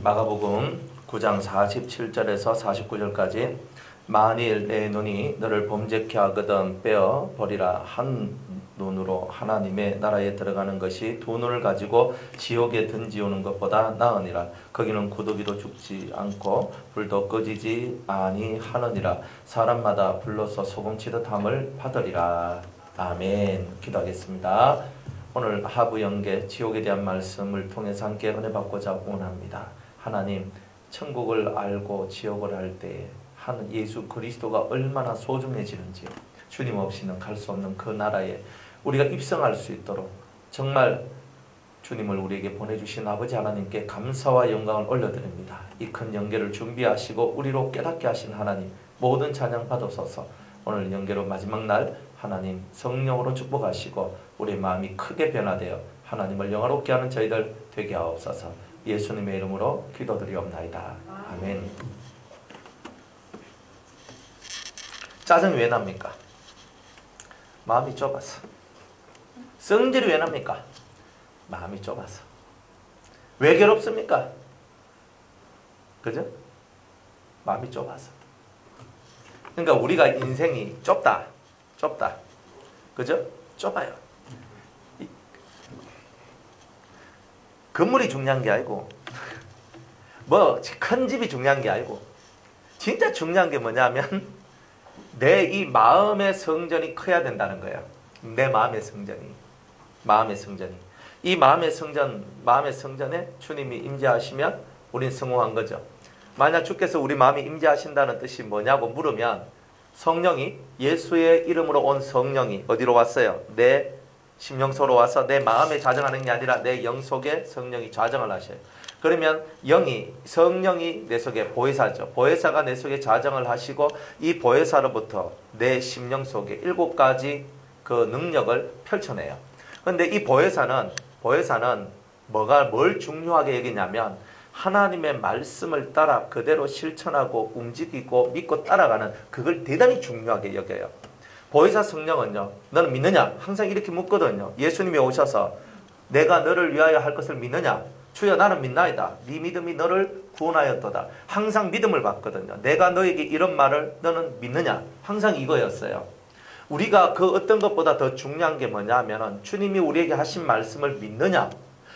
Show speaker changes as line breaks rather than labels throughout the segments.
마가복음 9장 47절에서 49절까지 만일 내 눈이 너를 범죄케 하거든 빼어 버리라. 한 눈으로 하나님의 나라에 들어가는 것이 두 눈을 가지고 지옥에 던지오는 것보다 나으니라. 거기는 구더기도 죽지 않고 불도 꺼지지 아니하느니라. 사람마다 불로서 소금치듯 함을 받으리라. 아멘. 기도하겠습니다. 오늘 하부 영계 지옥에 대한 말씀을 통해서 함께 은혜 받고자 원합니다. 하나님, 천국을 알고 지옥을 알 때에 한 예수 그리스도가 얼마나 소중해지는지, 주님 없이는 갈 수 없는 그 나라에 우리가 입성할 수 있도록 정말 주님을 우리에게 보내주신 아버지 하나님께 감사와 영광을 올려드립니다. 이 큰 영계를 준비하시고 우리로 깨닫게 하신 하나님, 모든 찬양 받으소서. 오늘 영계로 마지막 날 하나님 성령으로 축복하시고 우리의 마음이 크게 변화되어 하나님을 영화롭게 하는 저희들 되게 하옵소서. 예수님의 이름으로 기도드리옵나이다. 아멘. 짜증이 왜 납니까? 마음이 좁아서. 성질이 왜 납니까? 마음이 좁아서. 왜 괴롭습니까? 그죠? 마음이 좁아서. 그러니까 우리가 인생이 좁다. 그죠? 좁아요. 건물이 중요한 게 아니고 뭐 큰 집이 중요한 게 아니고 진짜 중요한 게 뭐냐면 내 이 마음의 성전이 커야 된다는 거예요. 내 마음의 성전이. 이 마음의 성전에 주님이 임재하시면 우린 성공한 거죠. 만약 주께서 우리 마음에 임재하신다는 뜻이 뭐냐고 물으면 성령이, 예수의 이름으로 온 성령이 어디로 왔어요? 내 심령소로 와서 내 마음에 자정하는 게 아니라 내 영 속에 성령이 자정을 하셔요. 그러면 성령이 내 속에 보혜사죠. 보혜사가 내 속에 자정을 하시고 이 보혜사로부터 내 심령 속에 7가지 그 능력을 펼쳐내요. 그런데 이 보혜사는 뭘 중요하게 여기냐면 하나님의 말씀을 따라 그대로 실천하고 움직이고 믿고 따라가는 그걸 대단히 중요하게 여겨요. 보혜사 성령은요, 너는 믿느냐? 항상 이렇게 묻거든요. 예수님이 오셔서 내가 너를 위하여 할 것을 믿느냐? 주여 나는 믿나이다. 네 믿음이 너를 구원하였도다. 항상 믿음을 받거든요. 내가 너에게 이런 말을 너는 믿느냐? 항상 이거였어요. 우리가 그 어떤 것보다 더 중요한 게 뭐냐면 주님이 우리에게 하신 말씀을 믿느냐?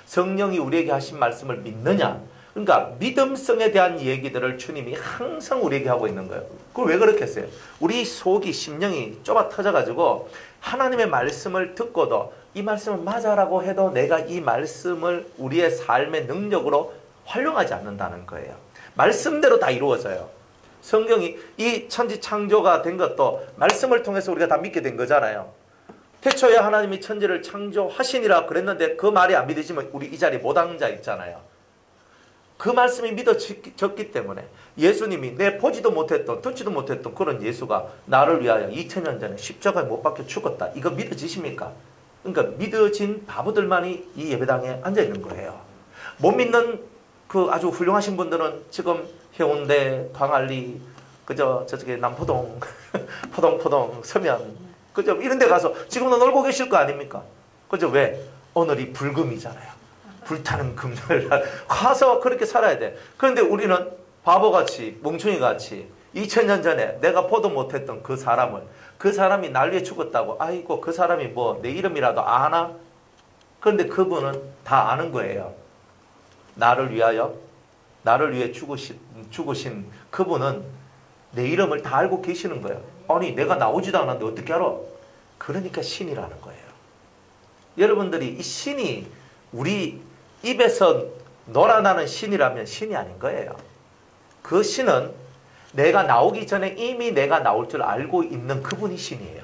성령이 우리에게 하신 말씀을 믿느냐? 그러니까 믿음성에 대한 얘기들을 주님이 항상 우리에게 하고 있는 거예요. 그걸 왜 그렇게 했어요? 우리 속이, 심령이 좁아 터져가지고 하나님의 말씀을 듣고도 이 말씀을 맞아라고 해도 내가 이 말씀을 우리의 삶의 능력으로 활용하지 않는다는 거예요. 말씀대로 다 이루어져요. 성경이 이 천지 창조가 된 것도 말씀을 통해서 우리가 다 믿게 된 거잖아요. 태초에 하나님이 천지를 창조하시니라 그랬는데 그 말이 안 믿어지면 우리 이 자리에 못 앉아 있잖아요. 그 말씀이 믿어졌기 때문에 예수님이 내 보지도 못했던 듣지도 못했던 그런 예수가 나를 위하여 2000년 전에 십자가에 못 박혀 죽었다. 이거 믿어지십니까? 그러니까 믿어진 바보들만이 이 예배당에 앉아있는 거예요. 못 믿는 그 아주 훌륭하신 분들은 지금 해운대, 광안리, 그저 저쪽에 남포동, 포동포동, 서면, 그저 이런 데 가서 지금도 놀고 계실 거 아닙니까? 그저 왜? 오늘이 불금이잖아요. 불타는 금요일 날 가서 그렇게 살아야 돼. 그런데 우리는 바보같이 멍충이같이 2000년 전에 내가 보도 못했던 그 사람이 날 위해 죽었다고 아이고 그 사람이 뭐 내 이름이라도 아나? 그런데 그분은 다 아는 거예요. 나를 위해 죽으신 그분은 내 이름을 다 알고 계시는 거예요. 아니 내가 나오지도 않았는데 어떻게 알아? 그러니까 신이라는 거예요. 여러분들이 이 신이 우리 입에서 놀아나는 신이라면 신이 아닌 거예요. 그 신은 내가 나오기 전에 이미 내가 나올 줄 알고 있는 그분이 신이에요.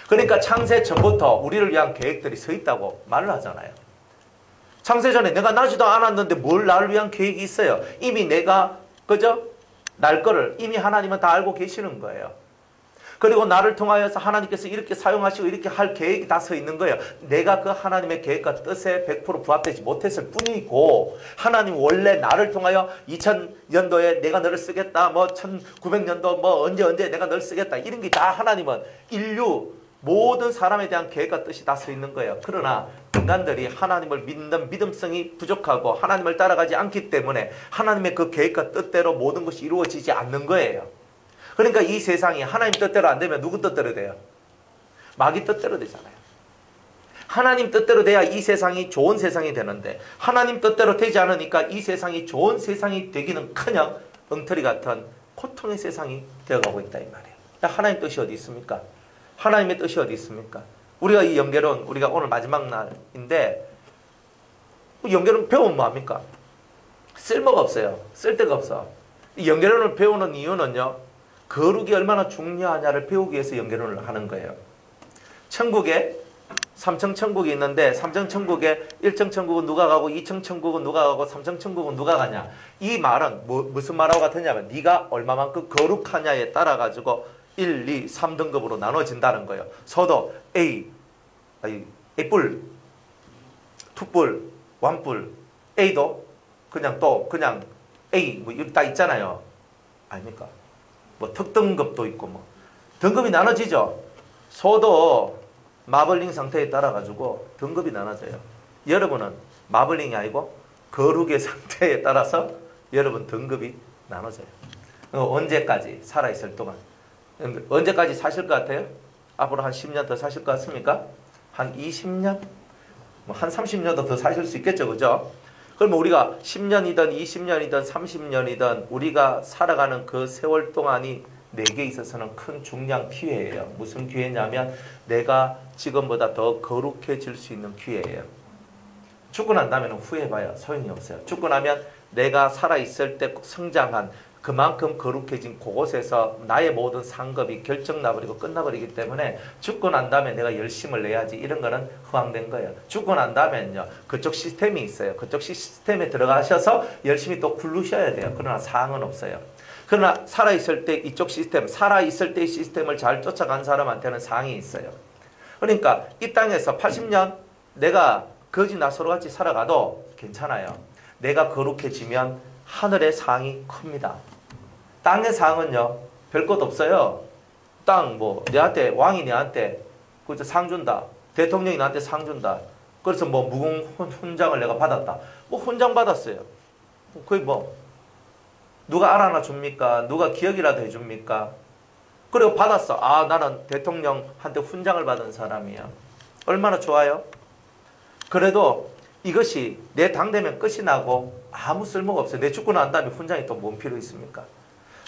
그러니까 창세 전부터 우리를 위한 계획들이 서 있다고 말을 하잖아요. 창세 전에 내가 나지도 않았는데 뭘 나를 위한 계획이 있어요. 이미 내가 날 거를 이미 하나님은 다 알고 계시는 거예요. 그리고 나를 통하여서 하나님께서 이렇게 사용하시고 이렇게 할 계획이 다 서 있는 거예요. 내가 그 하나님의 계획과 뜻에 100% 부합되지 못했을 뿐이고 하나님 원래 나를 통하여 2000년도에 내가 너를 쓰겠다. 뭐 1900년도 뭐 언제 내가 너를 쓰겠다. 이런 게 다 하나님은 인류 모든 사람에 대한 계획과 뜻이 다 서 있는 거예요. 그러나 그 인간들이 하나님을 믿는 믿음성이 부족하고 하나님을 따라가지 않기 때문에 하나님의 그 계획과 뜻대로 모든 것이 이루어지지 않는 거예요. 그러니까 이 세상이 하나님 뜻대로 안 되면 누구 뜻대로 돼요? 마귀 뜻대로 되잖아요. 하나님 뜻대로 돼야 이 세상이 좋은 세상이 되는데 하나님 뜻대로 되지 않으니까 이 세상이 좋은 세상이 되기는커녕 엉터리 같은 고통의 세상이 되어가고 있다 이 말이에요. 하나님 뜻이 어디 있습니까? 하나님의 뜻이 어디 있습니까? 우리가 이 연결은 우리가 오늘 마지막 날인데 연결은 배우면 뭐합니까? 쓸모가 없어요. 쓸데가 없어. 이 연결론을 배우는 이유는요. 거룩이 얼마나 중요하냐를 배우기 위해서 연결론을 하는 거예요. 천국에 3층 천국이 있는데 3층 천국에 1층 천국은 누가 가고 2층 천국은 누가 가고 3층 천국은 누가 가냐. 이 말은 무슨 말하고 같으냐면 네가 얼마만큼 거룩하냐에 따라 가지고 1, 2, 3등급으로 나눠진다는 거예요. 서도 A뿔, 2뿔, 1뿔, A도 그냥 A 뭐 이렇게 다 있잖아요. 아닙니까? 뭐 특등급도 있고 뭐 등급이 나눠지죠. 소도 마블링 상태에 따라 가지고 등급이 나눠져요. 여러분은 마블링이 아니고 거룩의 상태에 따라서 여러분 등급이 나눠져요. 언제까지 살아있을 동안 언제까지 사실 것 같아요? 앞으로 한 10년 더 사실 것 같습니까? 한 20년? 뭐 한 30년도 더 사실 수 있겠죠. 그죠? 그러면 우리가 10년이든 20년이든 30년이든 우리가 살아가는 그 세월 동안이 내게 있어서는 큰 중요한 기회예요. 무슨 기회냐면 내가 지금보다 더 거룩해질 수 있는 기회예요. 죽고 난 다음에는 후회해봐야 소용이 없어요. 죽고 나면 내가 살아있을 때 성장한 그만큼 거룩해진 그곳에서 나의 모든 상급이 결정나버리고 끝나버리기 때문에 죽고 난 다음에 내가 열심을 내야지 이런 거는 허황된 거예요. 죽고 난 다음에는요. 그쪽 시스템이 있어요. 그쪽 시스템에 들어가셔서 열심히 또 굴르셔야 돼요. 그러나 사항은 없어요. 그러나 살아있을 때 이쪽 시스템, 살아있을 때의 시스템을 잘 쫓아간 사람한테는 사항이 있어요. 그러니까 이 땅에서 80년 내가 거지 나서로같이 살아가도 괜찮아요. 내가 거룩해지면 하늘의 사항이 큽니다. 땅의 사항은요, 별 것 없어요. 땅, 뭐, 내한테, 왕이 내한테, 그저 상 준다. 대통령이 나한테 상 준다. 그래서 뭐, 무궁 훈장을 내가 받았다. 뭐, 훈장 받았어요. 거의 뭐, 누가 알아나 줍니까? 누가 기억이라도 해줍니까? 그리고 받았어. 아, 나는 대통령한테 훈장을 받은 사람이야. 얼마나 좋아요? 그래도 이것이 내 당되면 끝이 나고 아무 쓸모가 없어요. 내 죽고 난 다음에 훈장이 또 뭔 필요 있습니까?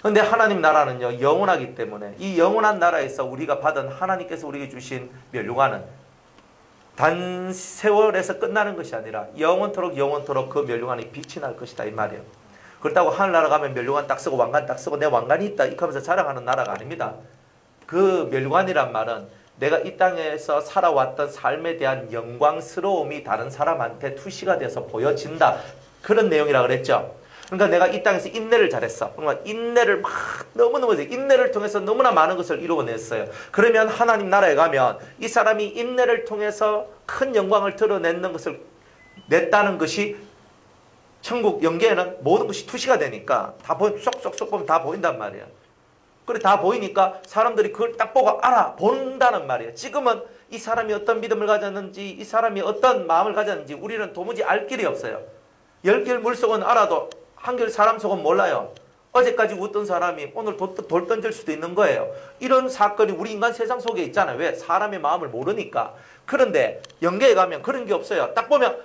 근데 하나님 나라는요, 영원하기 때문에 이 영원한 나라에서 우리가 받은 하나님께서 우리에게 주신 멸류관은 단 세월에서 끝나는 것이 아니라 영원토록 그 멸류관이 빛이 날 것이다 이 말이에요. 그렇다고 하늘나라 가면 멸류관 딱 쓰고 왕관 딱 쓰고 내 왕관이 있다 이렇게 하면서 자랑하는 나라가 아닙니다. 그 멸류관이란 말은 내가 이 땅에서 살아왔던 삶에 대한 영광스러움이 다른 사람한테 투시가 돼서 보여진다. 그런 내용이라 그랬죠. 그러니까 내가 이 땅에서 인내를 잘했어. 그러니까 인내를 막 너무너무 인내를 통해서 너무나 많은 것을 이루어냈어요. 그러면 하나님 나라에 가면 이 사람이 인내를 통해서 큰 영광을 드러내는 것을 냈다는 것이 천국 영계에는 모든 것이 투시가 되니까 다 쏙쏙쏙 보면 다 보인단 말이에요. 그래 다 보이니까 사람들이 그걸 딱 보고 알아본다는 말이에요. 지금은 이 사람이 어떤 믿음을 가졌는지 이 사람이 어떤 마음을 가졌는지 우리는 도무지 알 길이 없어요. 10개의 물속은 알아도 한결 사람 속은 몰라요. 어제까지 웃던 사람이 오늘 돌 던질 수도 있는 거예요. 이런 사건이 우리 인간 세상 속에 있잖아요. 왜? 사람의 마음을 모르니까. 그런데 영계에 가면 그런 게 없어요. 딱 보면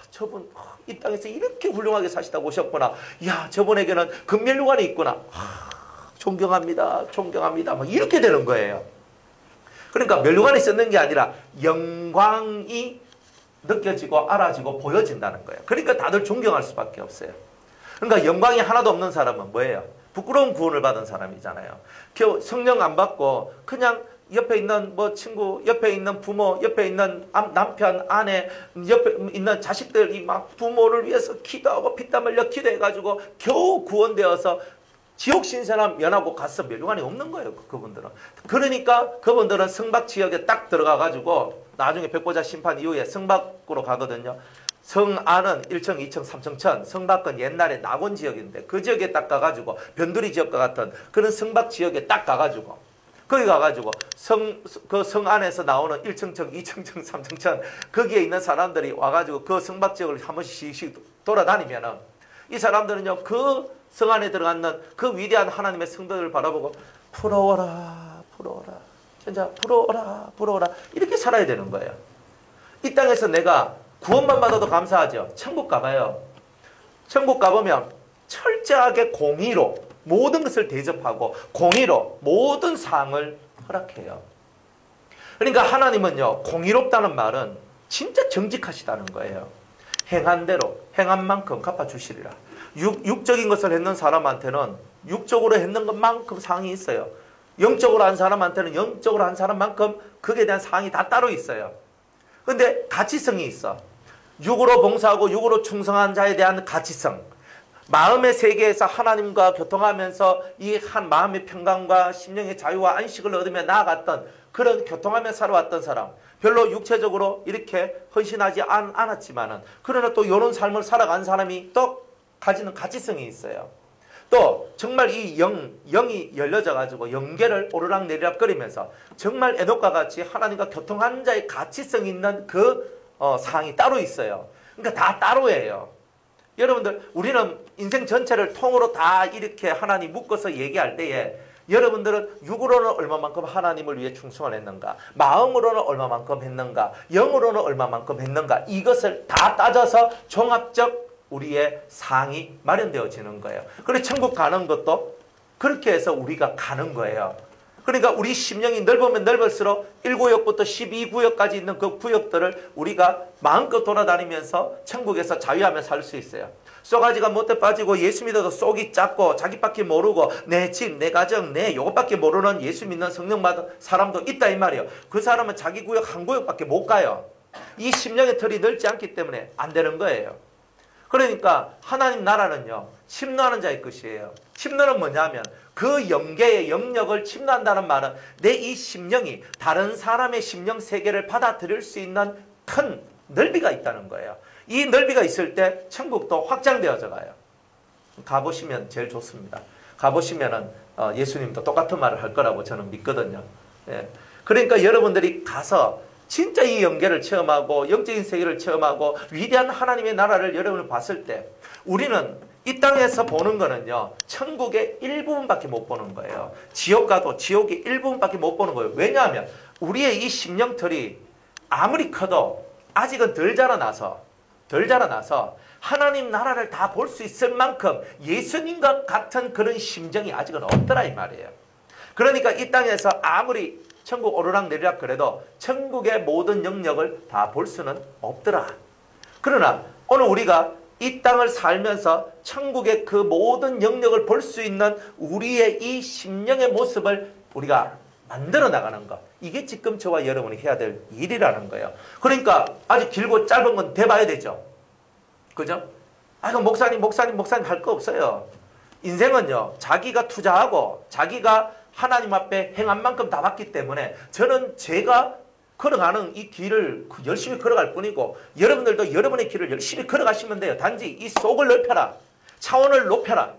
저분 이 땅에서 이렇게 훌륭하게 사시다 오셨구나. 야 저분에게는 금멸류관이 있구나. 존경합니다. 존경합니다. 막 이렇게 되는 거예요. 그러니까 멸류관이 쓰는 게 아니라 영광이 느껴지고 알아지고 보여진다는 거예요. 그러니까 다들 존경할 수밖에 없어요. 그러니까 영광이 하나도 없는 사람은 뭐예요? 부끄러운 구원을 받은 사람이잖아요. 성령 안 받고 그냥 옆에 있는 뭐 친구, 옆에 있는 부모, 옆에 있는 남편, 아내, 옆에 있는 자식들이 막 부모를 위해서 기도하고 피땀 흘려 기도해가지고 겨우 구원되어서 지옥 신선함 면하고 가서 멸류관이 없는 거예요. 그분들은. 그러니까 그분들은 성박 지역에 딱 들어가가지고 나중에 백보자 심판 이후에 성박으로 가거든요. 성안은 1층, 2층, 3층 천, 성박은 옛날에 낙원 지역인데 그 지역에 딱 가가지고 변두리 지역과 같은 그런 성박 지역에 딱 가가지고 거기 가가지고 그 성 안에서 나오는 1층층, 2층층, 3층층 거기에 있는 사람들이 와가지고 그 성막 지역을 한 번씩 돌아다니면은 이 사람들은요 그 성 안에 들어가는 그 위대한 하나님의 성도들을 바라보고 부러워라, 부러워라, 진짜 부러워라, 부러워라 이렇게 살아야 되는 거예요. 이 땅에서 내가 구원만 받아도 감사하죠. 천국 가봐요. 천국 가보면 철저하게 공의로 모든 것을 대접하고 공의로 모든 상을 허락해요. 그러니까 하나님은요 공의롭다는 말은 진짜 정직하시다는 거예요. 행한 대로 행한 만큼 갚아주시리라. 육적인 것을 했는 사람한테는 육적으로 했는 것만큼 상이 있어요. 영적으로 한 사람한테는 영적으로 한 사람만큼 그에 대한 상이 다 따로 있어요. 근데 가치성이 있어. 육으로 봉사하고 육으로 충성한 자에 대한 가치성. 마음의 세계에서 하나님과 교통하면서 이 한 마음의 평강과 심령의 자유와 안식을 얻으며 나아갔던 그런 교통하며 살아왔던 사람. 별로 육체적으로 이렇게 헌신하지 않았지만은 그러나 또 이런 삶을 살아간 사람이 또 가지는 가치성이 있어요. 또 정말 이 영이 열려져 가지고 영계를 오르락 내리락 거리면서 정말 에녹과 같이 하나님과 교통한 자의 가치성 있는 그 상이 따로 있어요. 그러니까 다 따로예요. 여러분들 우리는 인생 전체를 통으로 다 이렇게 하나님 묶어서 얘기할 때에 여러분들은 육으로는 얼마만큼 하나님을 위해 충성을 했는가, 마음으로는 얼마만큼 했는가, 영으로는 얼마만큼 했는가, 이것을 다 따져서 종합적 우리의 상이 마련되어지는 거예요. 그래서 천국 가는 것도 그렇게 해서 우리가 가는 거예요. 그러니까 우리 심령이 넓으면 넓을수록 1구역부터 12구역까지 있는 그 구역들을 우리가 마음껏 돌아다니면서 천국에서 자유하며 살 수 있어요. 쏘가지가 못돼 빠지고 예수 믿어도 쏙이 작고 자기밖에 모르고 내 집, 내 가정, 내 요것밖에 모르는 예수 믿는 성령 받은 사람도 있다 이 말이에요. 그 사람은 자기 구역 한 구역밖에 못 가요. 이 심령의 털이 넓지 않기 때문에 안 되는 거예요. 그러니까 하나님 나라는요 침노하는 자의 것이에요. 침노는 뭐냐면 그 영계의 영역을 침노한다는 말은 내 이 심령이 다른 사람의 심령 세계를 받아들일 수 있는 큰 넓이가 있다는 거예요. 이 넓이가 있을 때 천국도 확장되어져 가요. 가보시면 제일 좋습니다. 가보시면은 예수님도 똑같은 말을 할 거라고 저는 믿거든요. 예. 그러니까 여러분들이 가서 진짜 이 영계를 체험하고 영적인 세계를 체험하고 위대한 하나님의 나라를 여러분을 봤을 때 우리는 이 땅에서 보는 거는요 천국의 일부분밖에 못 보는 거예요. 지옥 가도 지옥의 일부분밖에 못 보는 거예요. 왜냐하면 우리의 이 심령털이 아무리 커도 아직은 덜 자라나서 하나님 나라를 다 볼 수 있을 만큼 예수님과 같은 그런 심정이 아직은 없더라 이 말이에요. 그러니까 이 땅에서 아무리 천국 오르락 내리락 그래도 천국의 모든 영역을 다 볼 수는 없더라. 그러나 오늘 우리가 이 땅을 살면서 천국의 그 모든 영역을 볼 수 있는 우리의 이 심령의 모습을 우리가 만들어 나가는 것. 이게 지금 저와 여러분이 해야 될 일이라는 거예요. 그러니까 아주 길고 짧은 건 돼봐야 되죠. 그죠? 그럼 목사님 할 거 없어요. 인생은요 자기가 투자하고 자기가 하나님 앞에 행한 만큼 다 받기 때문에 저는 제가 걸어가는 이 길을 열심히 걸어갈 뿐이고 여러분들도 여러분의 길을 열심히 걸어가시면 돼요. 단지 이 속을 넓혀라. 차원을 높여라.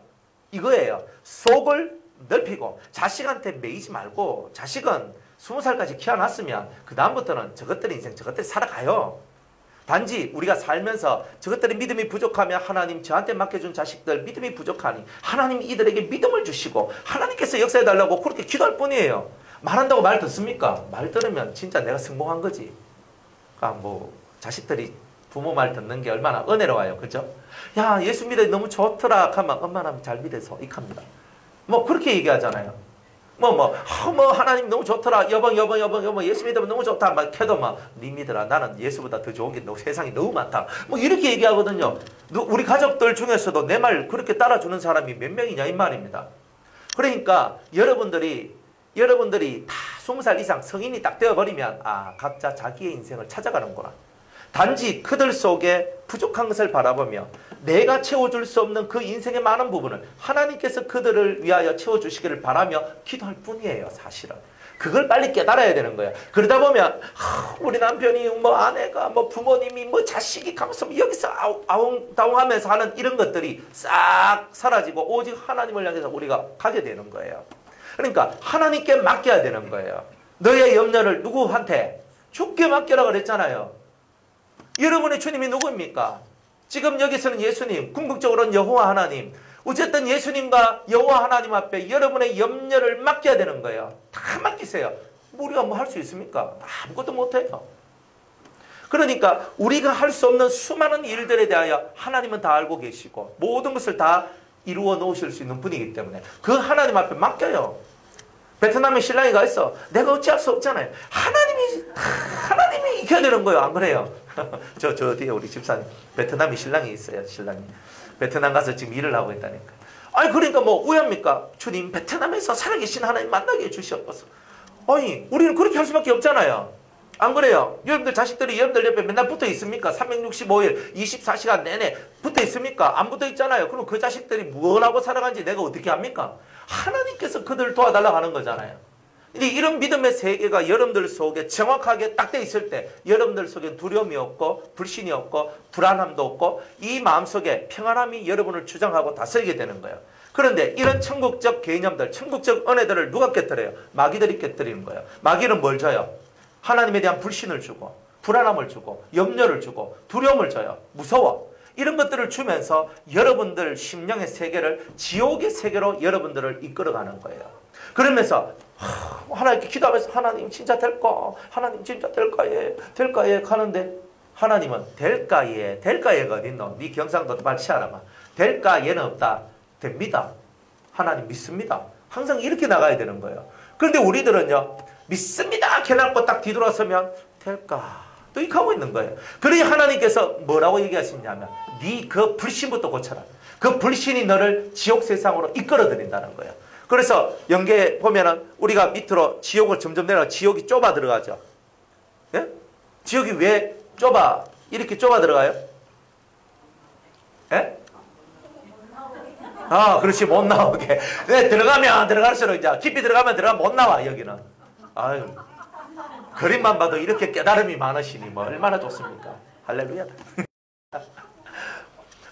이거예요. 속을 넓히고 자식한테 매이지 말고 자식은 20살까지 키워놨으면 그 다음부터는 저것들의 인생 저것들이 살아가요. 단지 우리가 살면서 저것들이 믿음이 부족하면 하나님 저한테 맡겨준 자식들 믿음이 부족하니 하나님 이들에게 믿음을 주시고 하나님께서 역사해달라고 그렇게 기도할 뿐이에요. 말한다고 말 듣습니까? 말 들으면 진짜 내가 성공한 거지. 그러니까 뭐 자식들이 부모 말 듣는 게 얼마나 은혜로워요. 그죠? 야 예수 믿어 너무 좋더라 하면 엄마는 잘 믿어서 익합니다. 뭐 그렇게 얘기하잖아요. 뭐 하나님 너무 좋더라. 여보 예수 믿으면 너무 좋다. 막 해도 막 니 믿으라. 나는 예수보다 더 좋은 게 세상에 너무 많다. 뭐 이렇게 얘기하거든요. 우리 가족들 중에서도 내 말 그렇게 따라주는 사람이 몇 명이냐 이 말입니다. 그러니까 여러분들이 다 20살 이상 성인이 딱 되어버리면 각자 자기의 인생을 찾아가는구나. 단지 그들 속에 부족한 것을 바라보며 내가 채워줄 수 없는 그 인생의 많은 부분을 하나님께서 그들을 위하여 채워주시기를 바라며 기도할 뿐이에요. 사실은. 그걸 빨리 깨달아야 되는 거예요. 그러다 보면 우리 남편이 뭐 아내가 뭐 부모님이 뭐 자식이 가면서 여기서 아웅다웅하면서 하는 이런 것들이 싹 사라지고 오직 하나님을 향해서 우리가 가게 되는 거예요. 그러니까 하나님께 맡겨야 되는 거예요. 너의 염려를 누구한테? 주께 맡겨라 그랬잖아요. 여러분의 주님이 누구입니까? 지금 여기서는 예수님, 궁극적으로는 여호와 하나님. 어쨌든 예수님과 여호와 하나님 앞에 여러분의 염려를 맡겨야 되는 거예요. 다 맡기세요. 우리가 뭐 할 수 있습니까? 아무것도 못해요. 그러니까 우리가 할 수 없는 수많은 일들에 대하여 하나님은 다 알고 계시고 모든 것을 다 이루어 놓으실 수 있는 분이기 때문에 그 하나님 앞에 맡겨요. 베트남에 신랑이가 있어. 내가 어찌할 수 없잖아요. 하나님이 이겨야 되는 거예요. 안 그래요? 저 뒤에 우리 집사님 베트남에 신랑이 있어요. 신랑이 베트남 가서 지금 일을 하고 있다니까. 아니 그러니까 뭐 우야입니까? 주님 베트남에서 살아계신 하나님 만나게 해주시옵소서. 아니 우리는 그렇게 할 수밖에 없잖아요. 안 그래요? 여러분들 자식들이 여러분들 옆에 맨날 붙어 있습니까? 365일 24시간 내내 붙어 있습니까? 안 붙어 있잖아요. 그럼 그 자식들이 뭘 하고 살아가는지 내가 어떻게 합니까? 하나님께서 그들을 도와달라고 하는 거잖아요. 이런 믿음의 세계가 여러분들 속에 정확하게 딱 돼 있을 때 여러분들 속에 두려움이 없고 불신이 없고 불안함도 없고 이 마음속에 평안함이 여러분을 주장하고 다스리게 되는 거예요. 그런데 이런 천국적 개념들, 천국적 은혜들을 누가 깨뜨려요? 마귀들이 깨뜨리는 거예요. 마귀는 뭘 줘요? 하나님에 대한 불신을 주고 불안함을 주고 염려를 주고 두려움을 줘요. 무서워. 이런 것들을 주면서 여러분들 심령의 세계를 지옥의 세계로 여러분들을 이끌어가는 거예요. 그러면서 하나님께 기도하면서 하나님 진짜 될까? 하나님 진짜 될까예? 될까예? 하는데 하나님은 될까예가 어딨노? 네 경상도 빨리 치아라마. 될까예는 없다. 됩니다. 하나님 믿습니다. 항상 이렇게 나가야 되는 거예요. 그런데 우리들은요. 믿습니다. 깨닫고 딱 뒤돌아서면 될까? 또 이렇게 하고 있는 거예요. 그러니 하나님께서 뭐라고 얘기하시냐면 네 그 불신부터 고쳐라. 그 불신이 너를 지옥 세상으로 이끌어들인다는 거예요. 그래서 연계 보면은 우리가 밑으로 지옥을 점점 내려가 지옥이 좁아 들어가죠. 예? 지옥이 왜 이렇게 좁아 들어가요? 예? 아, 그렇지. 못 나오게. 네, 들어갈수록 이제 깊이 들어가면 못 나와, 여기는. 아유. 그림만 봐도 이렇게 깨달음이 많으시니 뭐 얼마나 좋습니까? 할렐루야.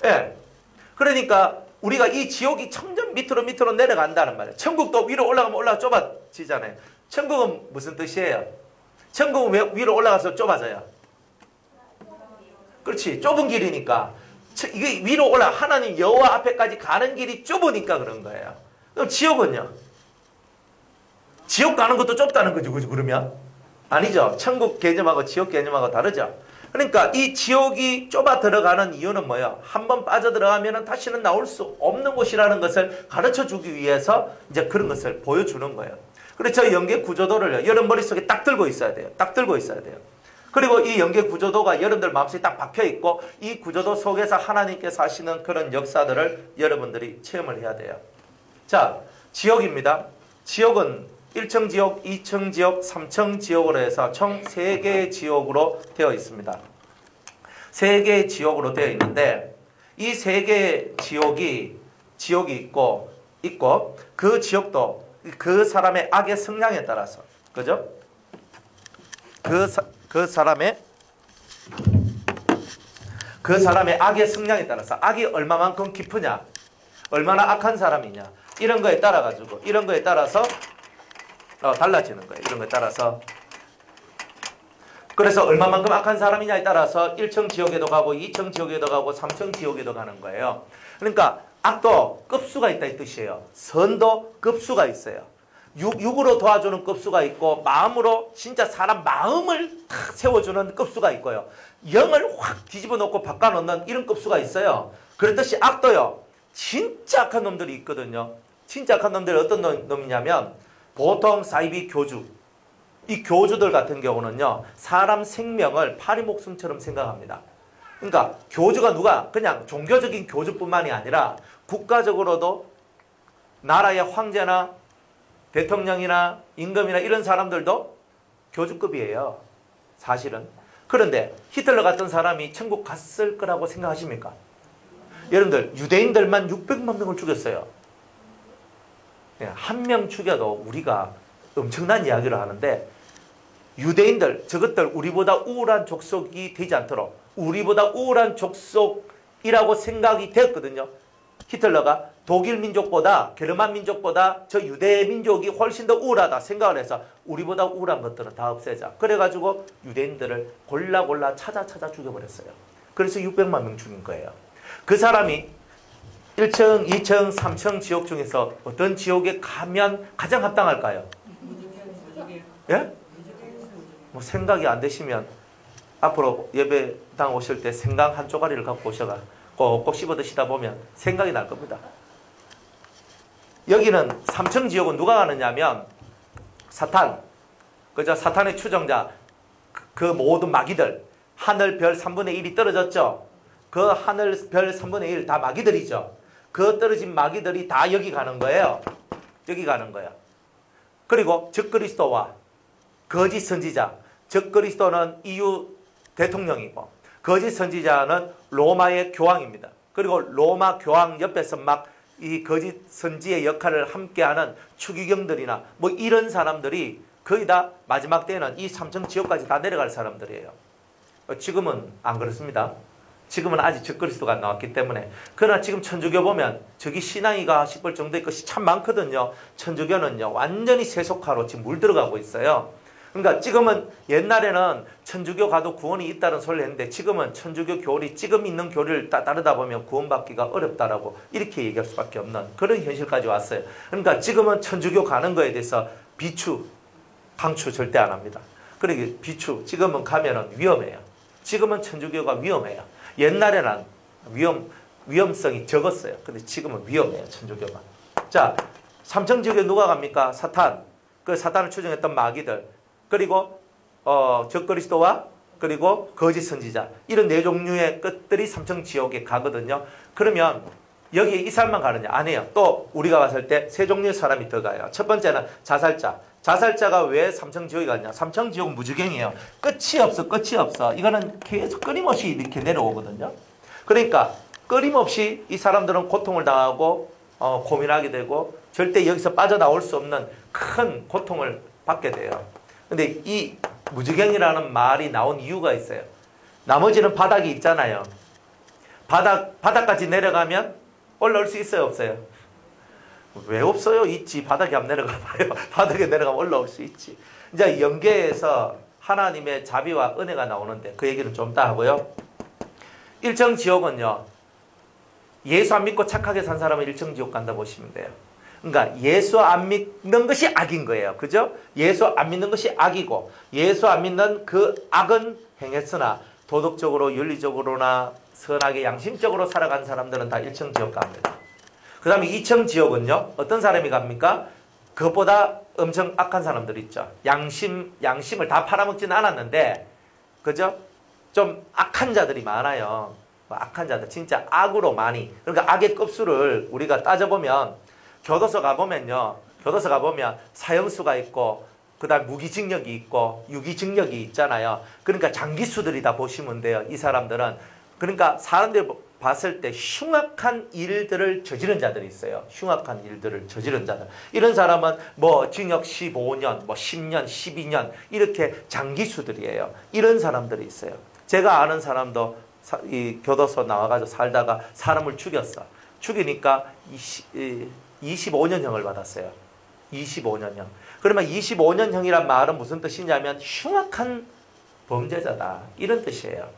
예. 그러니까 우리가 이 지옥이 점점 밑으로 내려간다는 말이에요. 천국도 위로 올라가면 좁아지잖아요. 천국은 무슨 뜻이에요? 천국은 왜 위로 올라가서 좁아져요? 그렇지. 좁은 길이니까. 이게 위로 하나님 여호와 앞에까지 가는 길이 좁으니까 그런 거예요. 그럼 지옥은요? 지옥 가는 것도 좁다는 거죠. 그죠? 그러면? 아니죠. 천국 개념하고 지옥 개념하고 다르죠. 그러니까 이 지옥이 좁아 들어가는 이유는 뭐예요? 한번 빠져들어가면 다시는 나올 수 없는 곳이라는 것을 가르쳐 주기 위해서 이제 그런 것을 보여주는 거예요. 그래서 저 연계 구조도를 여러분 머릿속에 딱 들고 있어야 돼요. 딱 들고 있어야 돼요. 그리고 이 연계 구조도가 여러분들 마음속에 딱 박혀 있고 이 구조도 속에서 하나님께서 하시는 그런 역사들을 여러분들이 체험을 해야 돼요. 자, 지옥입니다. 지옥은 1층 지옥, 2층 지옥, 3층 지옥으로 해서 총 3개의 지옥으로 되어 있습니다. 3개의 지옥으로 되어 있는데 이 3개의 지옥이 있고 그 지옥도 그 사람의 악의 성향에 따라서 그죠? 그 사람의 악의 성향에 따라서 악이 얼마만큼 깊으냐 얼마나 악한 사람이냐 이런 거에 따라서 달라지는 거예요. 이런 거에 따라서. 그래서 얼마만큼 악한 사람이냐에 따라서 1층 지옥에도 가고 2층 지옥에도 가고 3층 지옥에도 가는 거예요. 그러니까 악도 급수가 있다 이 뜻이에요. 선도 급수가 있어요. 육으로 도와주는 급수가 있고 마음으로 진짜 사람 마음을 탁 세워주는 급수가 있고요. 영을 확 뒤집어 놓고 바꿔놓는 이런 급수가 있어요. 그렇듯이 악도요. 진짜 악한 놈들이 있거든요. 진짜 악한 놈들이 어떤 놈이냐면 보통 사이비 교주, 이 교주들 같은 경우는요. 사람 생명을 파리 목숨처럼 생각합니다. 그러니까 교주가 누가 그냥 종교적인 교주뿐만이 아니라 국가적으로도 나라의 황제나 대통령이나 임금이나 이런 사람들도 교주급이에요. 사실은. 그런데 히틀러 같은 사람이 천국 갔을 거라고 생각하십니까? 여러분들 유대인들만 600만 명을 죽였어요. 한 명 죽여도 우리가 엄청난 이야기를 하는데 유대인들 저것들 우리보다 우월한 족속이 되지 않도록 우리보다 우월한 족속이라고 생각이 되었거든요. 히틀러가 독일 민족보다 게르만 민족보다 저 유대 민족이 훨씬 더 우월하다 생각을 해서 우리보다 우월한 것들은 다 없애자. 그래가지고 유대인들을 골라 찾아 죽여버렸어요. 그래서 600만 명 죽인 거예요. 그 사람이 1층, 2층, 3층 지옥 중에서 어떤 지옥에 가면 가장 합당할까요? 예? 뭐 생각이 안 되시면 앞으로 예배당 오실 때 생강 한 쪼가리를 갖고 오셔가 꼭꼭 씹어 드시다 보면 생각이 날 겁니다. 여기는 3층 지옥은 누가 가느냐면 사탄, 그죠? 사탄의 추종자, 그 모든 마귀들, 하늘 별 3분의 1이 떨어졌죠? 그 하늘 별 3분의 1 다 마귀들이죠? 그 떨어진 마귀들이 다 여기 가는 거예요. 여기 가는 거야. 그리고 적그리스도와 거짓 선지자, 적그리스도는 EU 대통령이고 거짓 선지자는 로마의 교황입니다. 그리고 로마 교황 옆에서 막 이 거짓 선지의 역할을 함께하는 추기경들이나 뭐 이런 사람들이 거의 다 마지막 때는 이 3층 지옥까지 다 내려갈 사람들이에요. 지금은 안 그렇습니다. 지금은 아직 적그리스도가 안 나왔기 때문에. 그러나 지금 천주교 보면 저기 신앙이가 싶을 정도의 것이 참 많거든요. 천주교는요 완전히 세속화로 지금 물들어가고 있어요. 그러니까 지금은 옛날에는 천주교 가도 구원이 있다는 소리를 했는데 지금은 천주교 교리, 지금 있는 교리를 따르다 보면 구원받기가 어렵다라고 이렇게 얘기할 수밖에 없는 그런 현실까지 왔어요. 그러니까 지금은 천주교 가는 거에 대해서 비추, 강추 절대 안 합니다. 그러니까 비추, 지금은 가면은 위험해요. 지금은 천주교가 위험해요. 옛날에는 위험성이 적었어요. 근데 지금은 위험해요, 천주교가. 자, 삼층 지옥에 누가 갑니까? 사탄. 그 사탄을 추종했던 마귀들. 그리고 적그리스도와 그리고 거짓 선지자. 이런 네 종류의 것들이 삼층 지옥에 가거든요. 그러면 여기에 이 사람만 가느냐? 아니에요. 또 우리가 봤을 때 세 종류의 사람이 더 가요. 첫 번째는 자살자. 자살자가 왜 삼층 지옥에 가냐? 삼층 지옥은 무지경이에요. 끝이 없어. 이거는 계속 끊임없이 이렇게 내려오거든요. 그러니까 끊임없이 이 사람들은 고통을 당하고 고민하게 되고 절대 여기서 빠져나올 수 없는 큰 고통을 받게 돼요. 근데 이 무지경이라는 말이 나온 이유가 있어요. 나머지는 바닥이 있잖아요. 바닥까지 내려가면 올라올 수 있어요, 없어요? 왜 없어요? 있지. 바닥에 한번 내려가 봐요. 바닥에 내려가면 올라올 수 있지. 이제 연계에서 하나님의 자비와 은혜가 나오는데 그 얘기는 좀 이따 하고요. 1층 지옥은요. 예수 안 믿고 착하게 산 사람은 1층 지옥 간다 보시면 돼요. 그러니까 예수 안 믿는 것이 악인 거예요. 그죠? 예수 안 믿는 것이 악이고 예수 안 믿는 그 악은 행했으나 도덕적으로 윤리적으로나 선하게 양심적으로 살아간 사람들은 다 1층 지옥 갑니다. 그 다음에 2층 지옥은요. 어떤 사람이 갑니까? 그것보다 엄청 악한 사람들 있죠. 양심을 다 팔아먹지는 않았는데 그죠? 좀 악한 자들이 많아요. 악한 자들 진짜 악으로 많이. 그러니까 악의 급수를 우리가 따져보면 교도소 가보면 사형수가 있고 그 다음 무기징역이 있고 유기징역이 있잖아요. 그러니까 장기수들이 다 보시면 돼요. 이 사람들은. 그러니까 사람들이 봤을 때 흉악한 일들을 저지른 자들이 있어요. 흉악한 일들을 저지른 자들. 이런 사람은 뭐 징역 15년, 뭐 10년, 12년 이렇게 장기수들이에요. 이런 사람들이 있어요. 제가 아는 사람도 이 교도소 나와가지고 살다가 사람을 죽였어. 죽이니까 25년형을 받았어요. 25년형. 그러면 25년형이란 말은 무슨 뜻이냐면 흉악한 범죄자다. 이런 뜻이에요.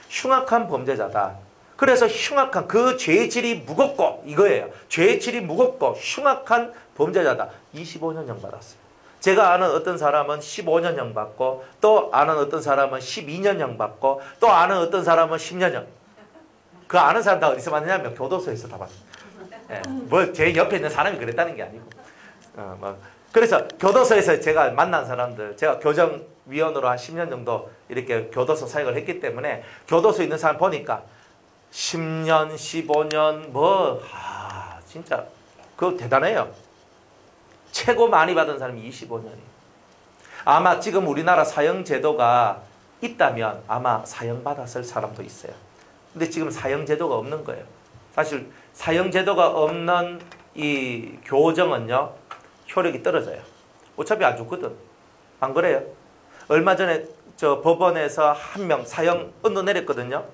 흉악한 범죄자다. 그래서 흉악한 그 죄의 질이 무겁고 이거예요. 죄의 질이 무겁고 흉악한 범죄자다. 25년형 받았어요. 제가 아는 어떤 사람은 15년형 받고 또 아는 어떤 사람은 12년형 받고 또 아는 어떤 사람은 10년형. 그 아는 사람 다 어디서 받느냐면 교도소에서 다 받습니다. 예, 뭐 제 옆에 있는 사람이 그랬다는 게 아니고. 그래서 교도소에서 제가 만난 사람들, 제가 교정위원으로 한 10년 정도 이렇게 교도소 사역을 했기 때문에 교도소에 있는 사람 보니까 10년, 15년 진짜 그거 대단해요. 최고 많이 받은 사람이 25년이에요. 아마 지금 우리나라 사형제도가 있다면 아마 사형받았을 사람도 있어요. 근데 지금 사형제도가 없는 거예요. 사실 사형제도가 없는 이 교정은요 효력이 떨어져요. 어차피 안 죽거든. 안 그래요? 얼마 전에 저 법원에서 한 명 사형 언도 내렸거든요.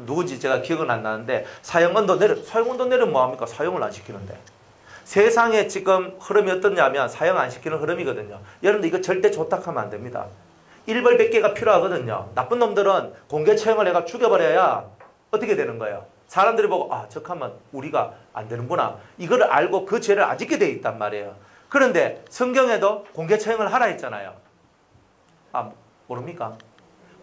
누군지 제가 기억은 안 나는데 사형언도 내리면 뭐합니까? 사형을 안 시키는데. 세상에 지금 흐름이 어떻냐면 사형 안 시키는 흐름이거든요. 여러분들 이거 절대 조탁하면 안 됩니다. 일벌백계가 필요하거든요. 나쁜 놈들은 공개 처형을 해가 죽여버려야 어떻게 되는 거예요? 사람들이 보고 아 적하면 우리가 안 되는구나. 이거를 알고 그 죄를 안 짓게 돼 있단 말이에요. 그런데 성경에도 공개 처형을 하라 했잖아요. 아 모릅니까?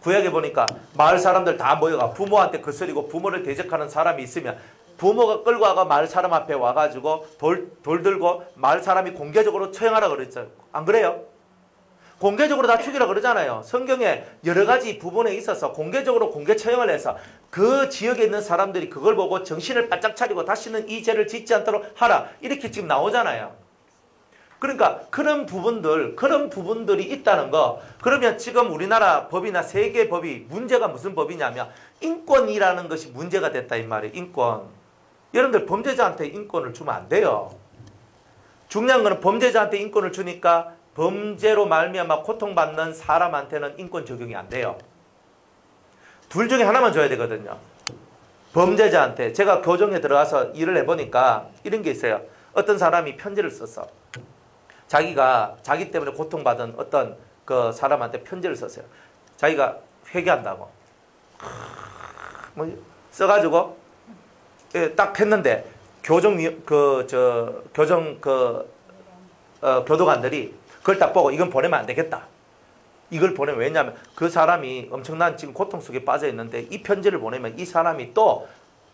구약에 보니까 마을 사람들 다 모여가 부모한테 거스리고 부모를 대적하는 사람이 있으면 부모가 끌고 와가 마을 사람 앞에 와가지고 돌 들고 마을 사람이 공개적으로 처형하라 그랬죠. 안 그래요? 공개적으로 다 죽이라 그러잖아요. 성경에 여러 가지 부분에 있어서 공개적으로 공개 처형을 해서 그 지역에 있는 사람들이 그걸 보고 정신을 바짝 차리고 다시는 이 죄를 짓지 않도록 하라. 이렇게 지금 나오잖아요. 그러니까 그런 부분들이 있다는 거. 그러면 지금 우리나라 법이나 세계 법이 문제가 무슨 법이냐면 인권이라는 것이 문제가 됐다 이 말이에요. 인권. 여러분들 범죄자한테 인권을 주면 안 돼요. 중요한 거는 범죄자한테 인권을 주니까 범죄로 말미암아 고통받는 사람한테는 인권 적용이 안 돼요. 둘 중에 하나만 줘야 되거든요. 범죄자한테 제가 교정에 들어가서 일을 해보니까 이런 게 있어요. 어떤 사람이 편지를 썼어. 자기가 자기 때문에 고통받은 어떤 그 사람한테 편지를 썼어요. 자기가 회개한다고 써가지고 딱 했는데 교도관들이 그걸 딱 보고 이건 보내면 안 되겠다. 이걸 보내면 왜냐하면 그 사람이 엄청난 지금 고통 속에 빠져 있는데 이 편지를 보내면 이 사람이 또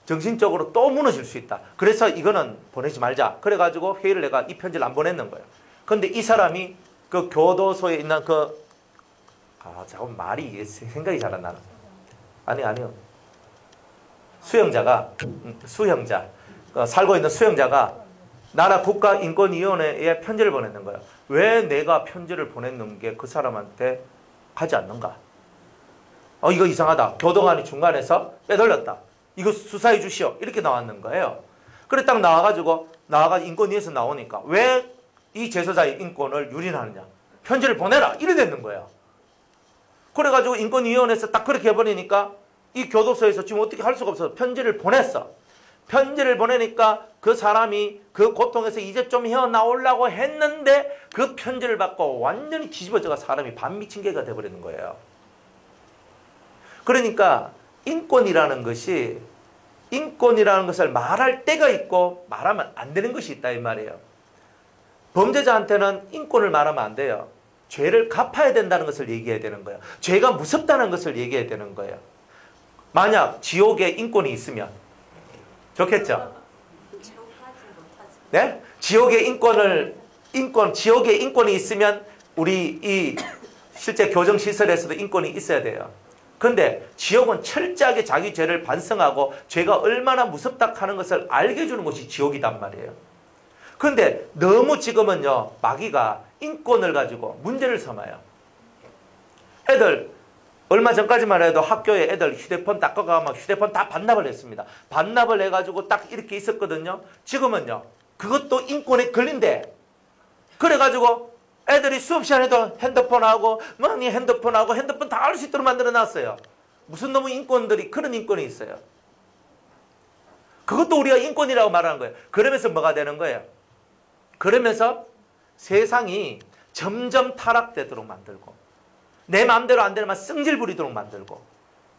정신적으로 또 무너질 수 있다. 그래서 이거는 보내지 말자. 그래가지고 회의를 내가 이 편지를 안 보냈는 거예요. 근데 이 사람이 그 교도소에 있는 자꾸 말이 생각이 잘 안 나는. 아니요. 수형자 살고 있는 수형자가 나라 국가인권위원회에 편지를 보냈는 거예요. 왜 내가 편지를 보냈는 게 그 사람한테 가지 않는가? 이거 이상하다. 교도관이 중간에서 빼돌렸다. 이거 수사해 주시오. 이렇게 나왔는 거예요. 그래 딱 나와가지고 인권위에서 나오니까 왜 이 제소자의 인권을 유린하느냐? 편지를 보내라. 이래 됐는 거예요. 그래가지고 인권위원회에서 딱 그렇게 해버리니까 이 교도소에서 지금 어떻게 할 수가 없어서 편지를 보냈어. 편지를 보내니까 그 사람이 그 고통에서 이제 좀 헤어나오려고 했는데 그 편지를 받고 완전히 뒤집어져가 사람이 반미친 개가 돼버리는 거예요. 그러니까 인권이라는 것을 말할 때가 있고 말하면 안 되는 것이 있다 이 말이에요. 범죄자한테는 인권을 말하면 안 돼요. 죄를 갚아야 된다는 것을 얘기해야 되는 거예요. 죄가 무섭다는 것을 얘기해야 되는 거예요. 만약 지옥에 인권이 있으면 좋겠죠? 네? 지옥에 인권이 있으면 우리 실제 교정시설에서도 인권이 있어야 돼요. 근데 지옥은 철저하게 자기 죄를 반성하고 죄가 얼마나 무섭다 하는 것을 알게 해주는 것이 지옥이단 말이에요. 근데 너무 지금은요, 마귀가 인권을 가지고 문제를 삼아요. 애들, 얼마 전까지만 해도 학교에 애들 휴대폰 딱 꺼가면 휴대폰 다 반납을 했습니다. 반납을 해가지고 딱 이렇게 있었거든요. 지금은요, 그것도 인권에 걸린대. 그래가지고 애들이 수업 시간에도 핸드폰하고 핸드폰 다 알 수 있도록 만들어놨어요. 무슨 놈의 인권들이 그런 인권이 있어요. 그것도 우리가 인권이라고 말하는 거예요. 그러면서 뭐가 되는 거예요? 그러면서 세상이 점점 타락되도록 만들고 내 마음대로 안 되는만 승질 부리도록 만들고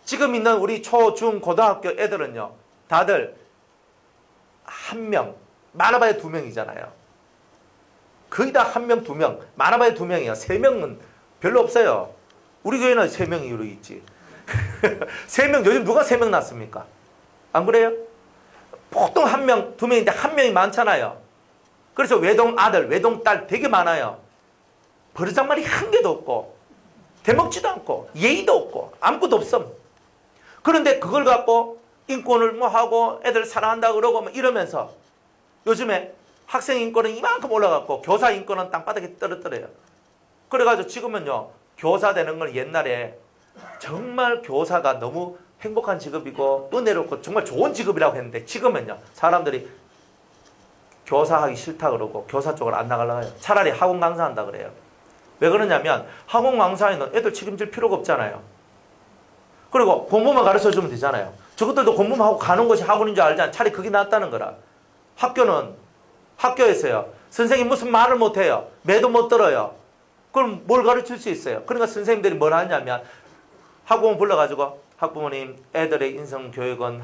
지금 있는 우리 초, 중, 고등학교 애들은요 다들 한 명, 많아봐야 두 명이잖아요. 거의 다 한 명, 두 명, 많아봐야 두 명이야. 세 명은 별로 없어요. 우리 교회는 세 명이 이러고 있지. 세 명, 요즘 누가 세 명 낳습니까? 안 그래요? 보통 한 명, 두 명인데 한 명이 많잖아요. 그래서 외동 아들, 외동 딸 되게 많아요. 버르장말이 한 개도 없고 대먹지도 않고 예의도 없고 아무것도 없음. 그런데 그걸 갖고 인권을 뭐 하고 애들 사랑한다 그러고 뭐 이러면서 요즘에 학생 인권은 이만큼 올라갔고 교사 인권은 땅바닥에 떨어뜨려요. 그래가지고 지금은요 교사 되는 걸 옛날에 정말 교사가 너무 행복한 직업이고 은혜롭고 정말 좋은 직업이라고 했는데 지금은요 사람들이 교사하기 싫다 그러고 교사 쪽으로 안 나가려고 해요. 차라리 학원 강사한다 그래요. 왜 그러냐면 학원 강사에는 애들 책임질 필요가 없잖아요. 그리고 공부만 가르쳐주면 되잖아요. 저것들도 공부만 하고 가는 것이 학원인 줄 알잖아. 차라리 그게 낫다는 거라. 학교는 학교에서요. 선생님 무슨 말을 못해요. 매도 못 들어요. 그럼 뭘 가르칠 수 있어요? 그러니까 선생님들이 뭘 하냐면 학부모 불러가지고 학부모님 애들의 인성교육은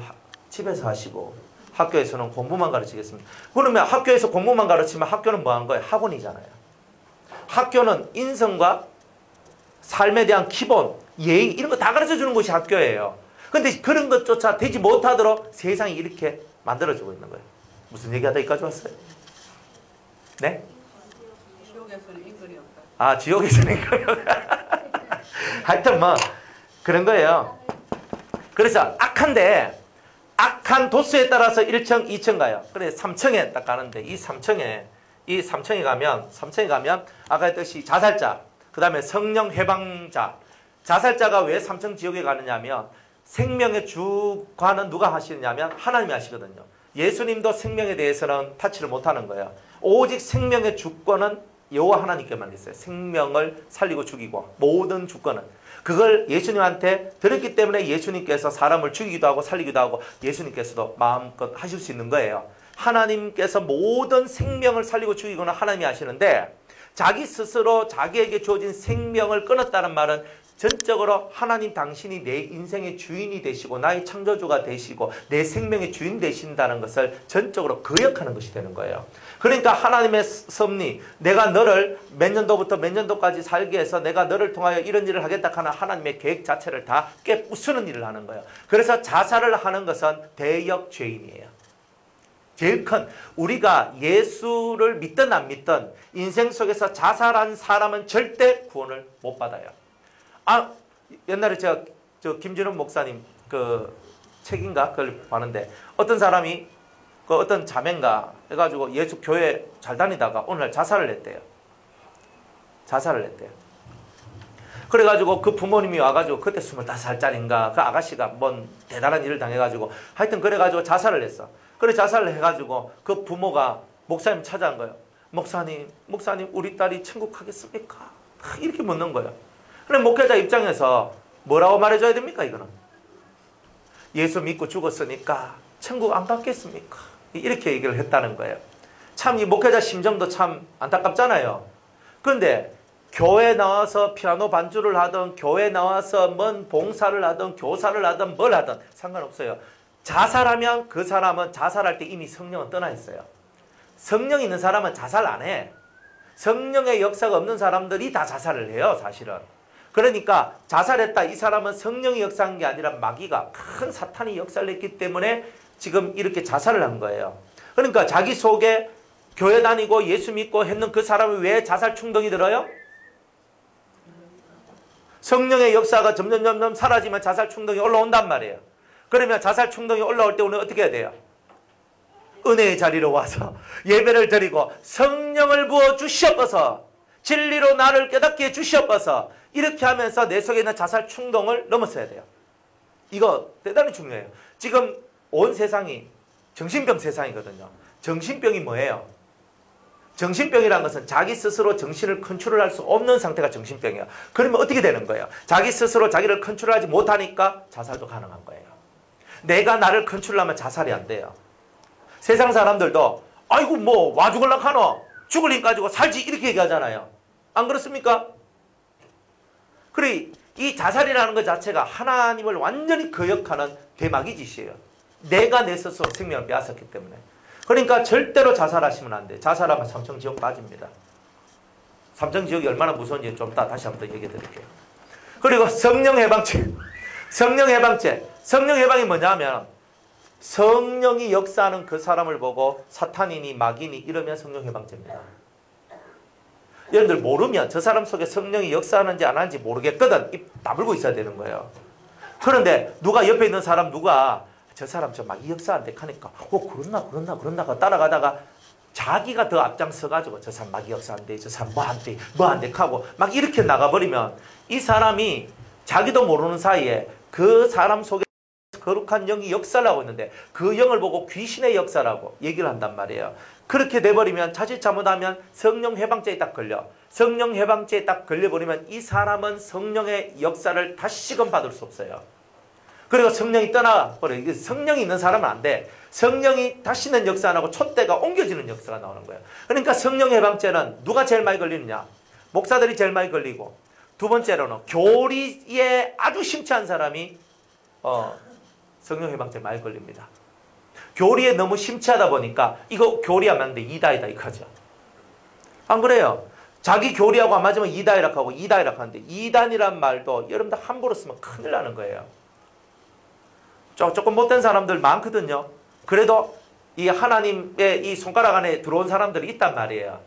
집에서 하시고 학교에서는 공부만 가르치겠습니다. 그러면 학교에서 공부만 가르치면 학교는 뭐 한 거예요? 학원이잖아요. 학교는 인성과 삶에 대한 기본, 예의 이런 거 다 가르쳐 주는 곳이 학교예요. 근데 그런 것조차 되지 못하도록 세상이 이렇게 만들어지고 있는 거예요. 무슨 얘기하다 여기까지 왔어요? 네?
지옥에서는 인권이 없다.
아, 지옥에서는 인권이 없다. 하여튼 뭐 그런 거예요. 그래서 악한 도수에 따라서 1층, 2층 가요. 그래서 3층에 딱 가는데 이 3층에 가면 아까 했듯이 자살자, 그 다음에 성령 해방자. 자살자가 왜 3층 지옥에 가느냐면 생명의 주관은 누가 하시느냐면 하나님이 하시거든요. 예수님도 생명에 대해서는 타치를 못하는 거예요. 오직 생명의 주권은 여호와 하나님께만 있어요. 생명을 살리고 죽이고 모든 주권은. 그걸 예수님한테 들었기 때문에 예수님께서 사람을 죽이기도 하고 살리기도 하고 예수님께서도 마음껏 하실 수 있는 거예요. 하나님께서 모든 생명을 살리고 죽이고는 하나님이 하시는데 자기 스스로 자기에게 주어진 생명을 끊었다는 말은 전적으로 하나님 당신이 내 인생의 주인이 되시고 나의 창조주가 되시고 내 생명의 주인 되신다는 것을 전적으로 거역하는 것이 되는 거예요. 그러니까 하나님의 섭리, 내가 너를 몇 년도부터 몇 년도까지 살게 해서 내가 너를 통하여 이런 일을 하겠다 하는 하나님의 계획 자체를 다 깨부수는 일을 하는 거예요. 그래서 자살을 하는 것은 대역 죄인이에요. 제일 큰, 우리가 예수를 믿든 안 믿든 인생 속에서 자살한 사람은 절대 구원을 못 받아요. 아, 옛날에 저 김진원 목사님 그 책인가 그걸 봤는데 어떤 사람이 그 어떤 자매인가 해가지고 예수 교회 잘 다니다가 어느 날 자살을 했대요. 자살을 했대요. 그래가지고 그 부모님이 와가지고 그때 25살짜리인가 그 아가씨가 뭔 대단한 일을 당해가지고 하여튼 그래가지고 자살을 했어. 그래 자살을 해가지고 그 부모가 목사님 찾아간 거예요. 목사님 우리 딸이 천국 가겠습니까? 이렇게 묻는 거예요. 그럼 목회자 입장에서 뭐라고 말해줘야 됩니까? 이거는 예수 믿고 죽었으니까 천국 안 받겠습니까? 이렇게 얘기를 했다는 거예요. 참 이 목회자 심정도 참 안타깝잖아요. 그런데 교회 나와서 피아노 반주를 하든 교회 나와서 뭔 봉사를 하든 교사를 하든 뭘 하든 상관없어요. 자살하면 그 사람은 자살할 때 이미 성령은 떠나 있어요. 성령 있는 사람은 자살 안 해. 성령의 역사가 없는 사람들이 다 자살을 해요, 사실은. 그러니까 자살했다. 이 사람은 성령이 역사한 게 아니라 마귀가 큰 사탄이 역사를 했기 때문에 지금 이렇게 자살을 한 거예요. 그러니까 자기 속에 교회 다니고 예수 믿고 했는 그 사람이 왜 자살 충동이 들어요? 성령의 역사가 점점 사라지면 자살 충동이 올라온단 말이에요. 그러면 자살 충동이 올라올 때 우리는 어떻게 해야 돼요? 은혜의 자리로 와서 예배를 드리고 성령을 부어 주시옵소서, 진리로 나를 깨닫게 해 주시옵소서, 이렇게 하면서 내 속에 있는 자살 충동을 넘었어야 돼요. 이거 대단히 중요해요. 지금 온 세상이 정신병 세상이거든요. 정신병이 뭐예요? 정신병이라는 것은 자기 스스로 정신을 컨트롤할 수 없는 상태가 정신병이에요. 그러면 어떻게 되는 거예요? 자기 스스로 자기를 컨트롤하지 못하니까 자살도 가능한 거예요. 내가 나를 컨트롤하면 자살이 안 돼요. 세상 사람들도 아이고 뭐 와 죽을락 하노? 죽을 힘 가지고 살지 이렇게 얘기하잖아요. 안 그렇습니까? 그래 이 자살이라는 것 자체가 하나님을 완전히 거역하는 대마귀 짓이에요. 내가 내 스스로 생명을 빼앗았기 때문에. 그러니까 절대로 자살하시면 안 돼요. 자살하면 삼천지옥 빠집니다. 삼천지옥이 얼마나 무서운지 좀 이따 다시 한번 얘기해 드릴게요. 그리고 성령해방죄. 성령해방죄. 성령해방이 뭐냐면 성령이 역사하는 그 사람을 보고 사탄이니 마귀니 이러면 성령해방죄입니다. 여러분들 모르면 저 사람 속에 성령이 역사하는지 안 하는지 모르겠거든. 입 다물고 있어야 되는 거예요. 그런데 누가 옆에 있는 사람 누가 저 사람 저 마귀 역사한대 하니까 그렇나 따라가다가 자기가 더 앞장서가지고 저 사람 마귀 역사한대, 저 사람 뭐한대 하고 막 이렇게 나가버리면 이 사람이 자기도 모르는 사이에 그 사람 속에 거룩한 영이 역사를 하고 있는데 그 영을 보고 귀신의 역사라고 얘기를 한단 말이에요. 그렇게 돼버리면 자칫 잘못하면 성령 해방죄에 딱 걸려. 성령 해방죄에 딱 걸려버리면 이 사람은 성령의 역사를 다시금 받을 수 없어요. 그리고 성령이 떠나버려. 이게 성령이 있는 사람은 안 돼. 성령이 다시는 역사 안 하고 촛대가 옮겨지는 역사가 나오는 거예요. 그러니까 성령 해방죄는 누가 제일 많이 걸리느냐? 목사들이 제일 많이 걸리고, 두 번째로는 교리에 아주 심취한 사람이 성령 해방죄 많이 걸립니다. 교리에 너무 심취하다 보니까 이거 교리하면 안 돼. 이다이다 이거죠. 안 그래요? 자기 교리하고 안 맞으면 이다이락하고 이다이락 하는데, 이단이란 말도 여러분들 함부로 쓰면 큰일 나는 거예요. 조금 못된 사람들 많거든요. 그래도 이 하나님의 이 손가락 안에 들어온 사람들이 있단 말이에요.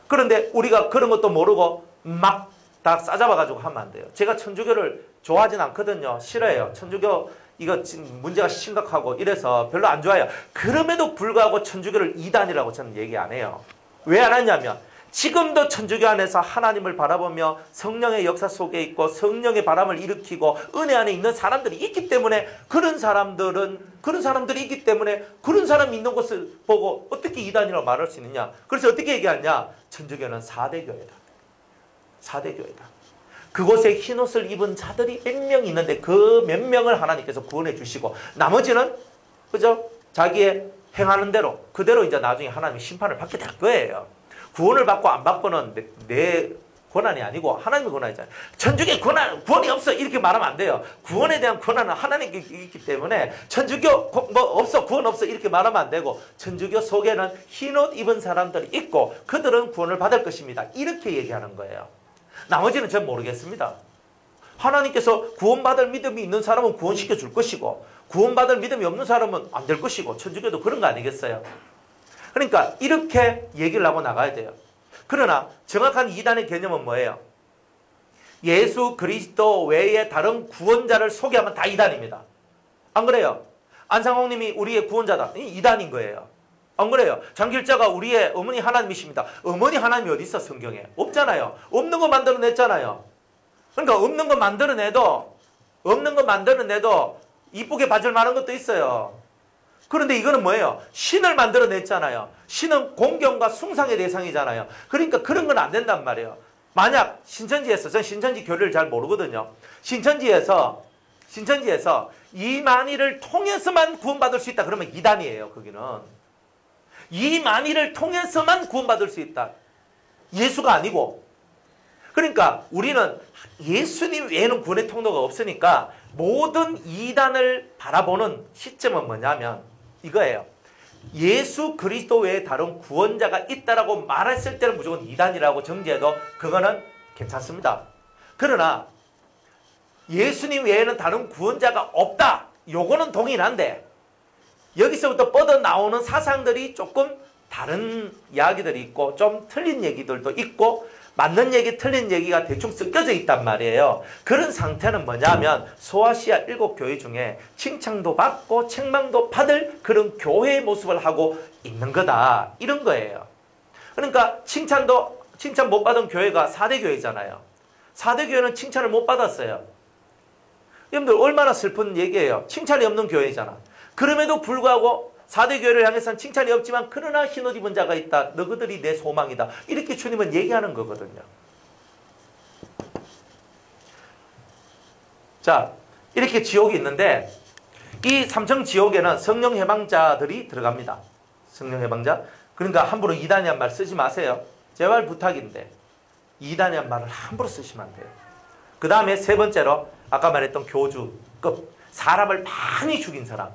그런데 우리가 그런 것도 모르고 막 다 싸잡아가지고 하면 안 돼요. 제가 천주교를 좋아하진 않거든요. 싫어해요. 천주교 이거 지금 문제가 심각하고 이래서 별로 안 좋아해요. 그럼에도 불구하고 천주교를 이단이라고 저는 얘기 안 해요. 왜 안 하냐면 지금도 천주교 안에서 하나님을 바라보며 성령의 역사 속에 있고 성령의 바람을 일으키고 은혜 안에 있는 사람들이 있기 때문에, 그런 사람들이 있기 때문에 그런 사람이 있는 것을 보고 어떻게 이단이라고 말할 수 있느냐. 그래서 어떻게 얘기하냐. 천주교는 4대 교회다. 4대 교회다. 그곳에 흰옷을 입은 자들이 몇 명 있는데 그 몇 명을 하나님께서 구원해 주시고, 나머지는 그죠? 자기의 행하는 대로 그대로 이제 나중에 하나님의 심판을 받게 될 거예요. 구원을 받고 안 받고는 내 권한이 아니고 하나님의 권한이잖아요. 천주교에 구원이 없어 이렇게 말하면 안 돼요. 구원에 대한 권한은 하나님께 있기 때문에 천주교 구원 없어 이렇게 말하면 안 되고, 천주교 속에는 흰옷 입은 사람들이 있고 그들은 구원을 받을 것입니다. 이렇게 얘기하는 거예요. 나머지는 전 모르겠습니다. 하나님께서 구원받을 믿음이 있는 사람은 구원시켜 줄 것이고, 구원받을 믿음이 없는 사람은 안 될 것이고, 천주교도 그런 거 아니겠어요? 그러니까 이렇게 얘기를 하고 나가야 돼요. 그러나 정확한 이단의 개념은 뭐예요? 예수 그리스도 외에 다른 구원자를 소개하면 다 이단입니다. 안 그래요? 안상홍님이 우리의 구원자다. 이단인 거예요. 안 그래요? 장길자가 우리의 어머니 하나님이십니다. 어머니 하나님이 어디 있어 성경에? 없잖아요. 없는 거 만들어냈잖아요. 그러니까 없는 거 만들어내도 이쁘게 봐줄 만한 것도 있어요. 그런데 이거는 뭐예요? 신을 만들어냈잖아요. 신은 공경과 숭상의 대상이잖아요. 그러니까 그런 건 안 된단 말이에요. 만약 신천지에서, 전 신천지 교리를 잘 모르거든요. 신천지에서 이만희를 통해서만 구원받을 수 있다. 그러면 이단이에요. 거기는. 이만희를 통해서만 구원받을 수 있다. 예수가 아니고. 그러니까 우리는 예수님 외에는 구원의 통로가 없으니까 모든 이단을 바라보는 시점은 뭐냐면 이거예요. 예수 그리스도 외에 다른 구원자가 있다라고 말했을 때는 무조건 이단이라고 정지해도 그거는 괜찮습니다. 그러나 예수님 외에는 다른 구원자가 없다. 요거는 동일한데 여기서부터 뻗어나오는 사상들이 조금 다른 이야기들이 있고 좀 틀린 얘기들도 있고 맞는 얘기 틀린 얘기가 대충 섞여져 있단 말이에요. 그런 상태는 뭐냐면 소아시아 7교회 중에 칭찬도 받고 책망도 받을 그런 교회의 모습을 하고 있는 거다. 이런 거예요. 그러니까 칭찬 못 받은 교회가 4대 교회잖아요. 4대 교회는 칭찬을 못 받았어요. 여러분들 얼마나 슬픈 얘기예요. 칭찬이 없는 교회잖아. 그럼에도 불구하고 4대 교회를 향해서는 칭찬이 없지만 그러나 흰옷 입은 자가 있다. 너희들이 내 소망이다. 이렇게 주님은 얘기하는 거거든요. 자, 이렇게 지옥이 있는데 이 삼층 지옥에는 성령 해방자들이 들어갑니다. 성령 해방자. 그러니까 함부로 이단이란 말 쓰지 마세요. 제발 부탁인데 이단이란 말을 함부로 쓰시면 안 돼요. 그 다음에 세 번째로 아까 말했던 교주급. 사람을 많이 죽인 사람.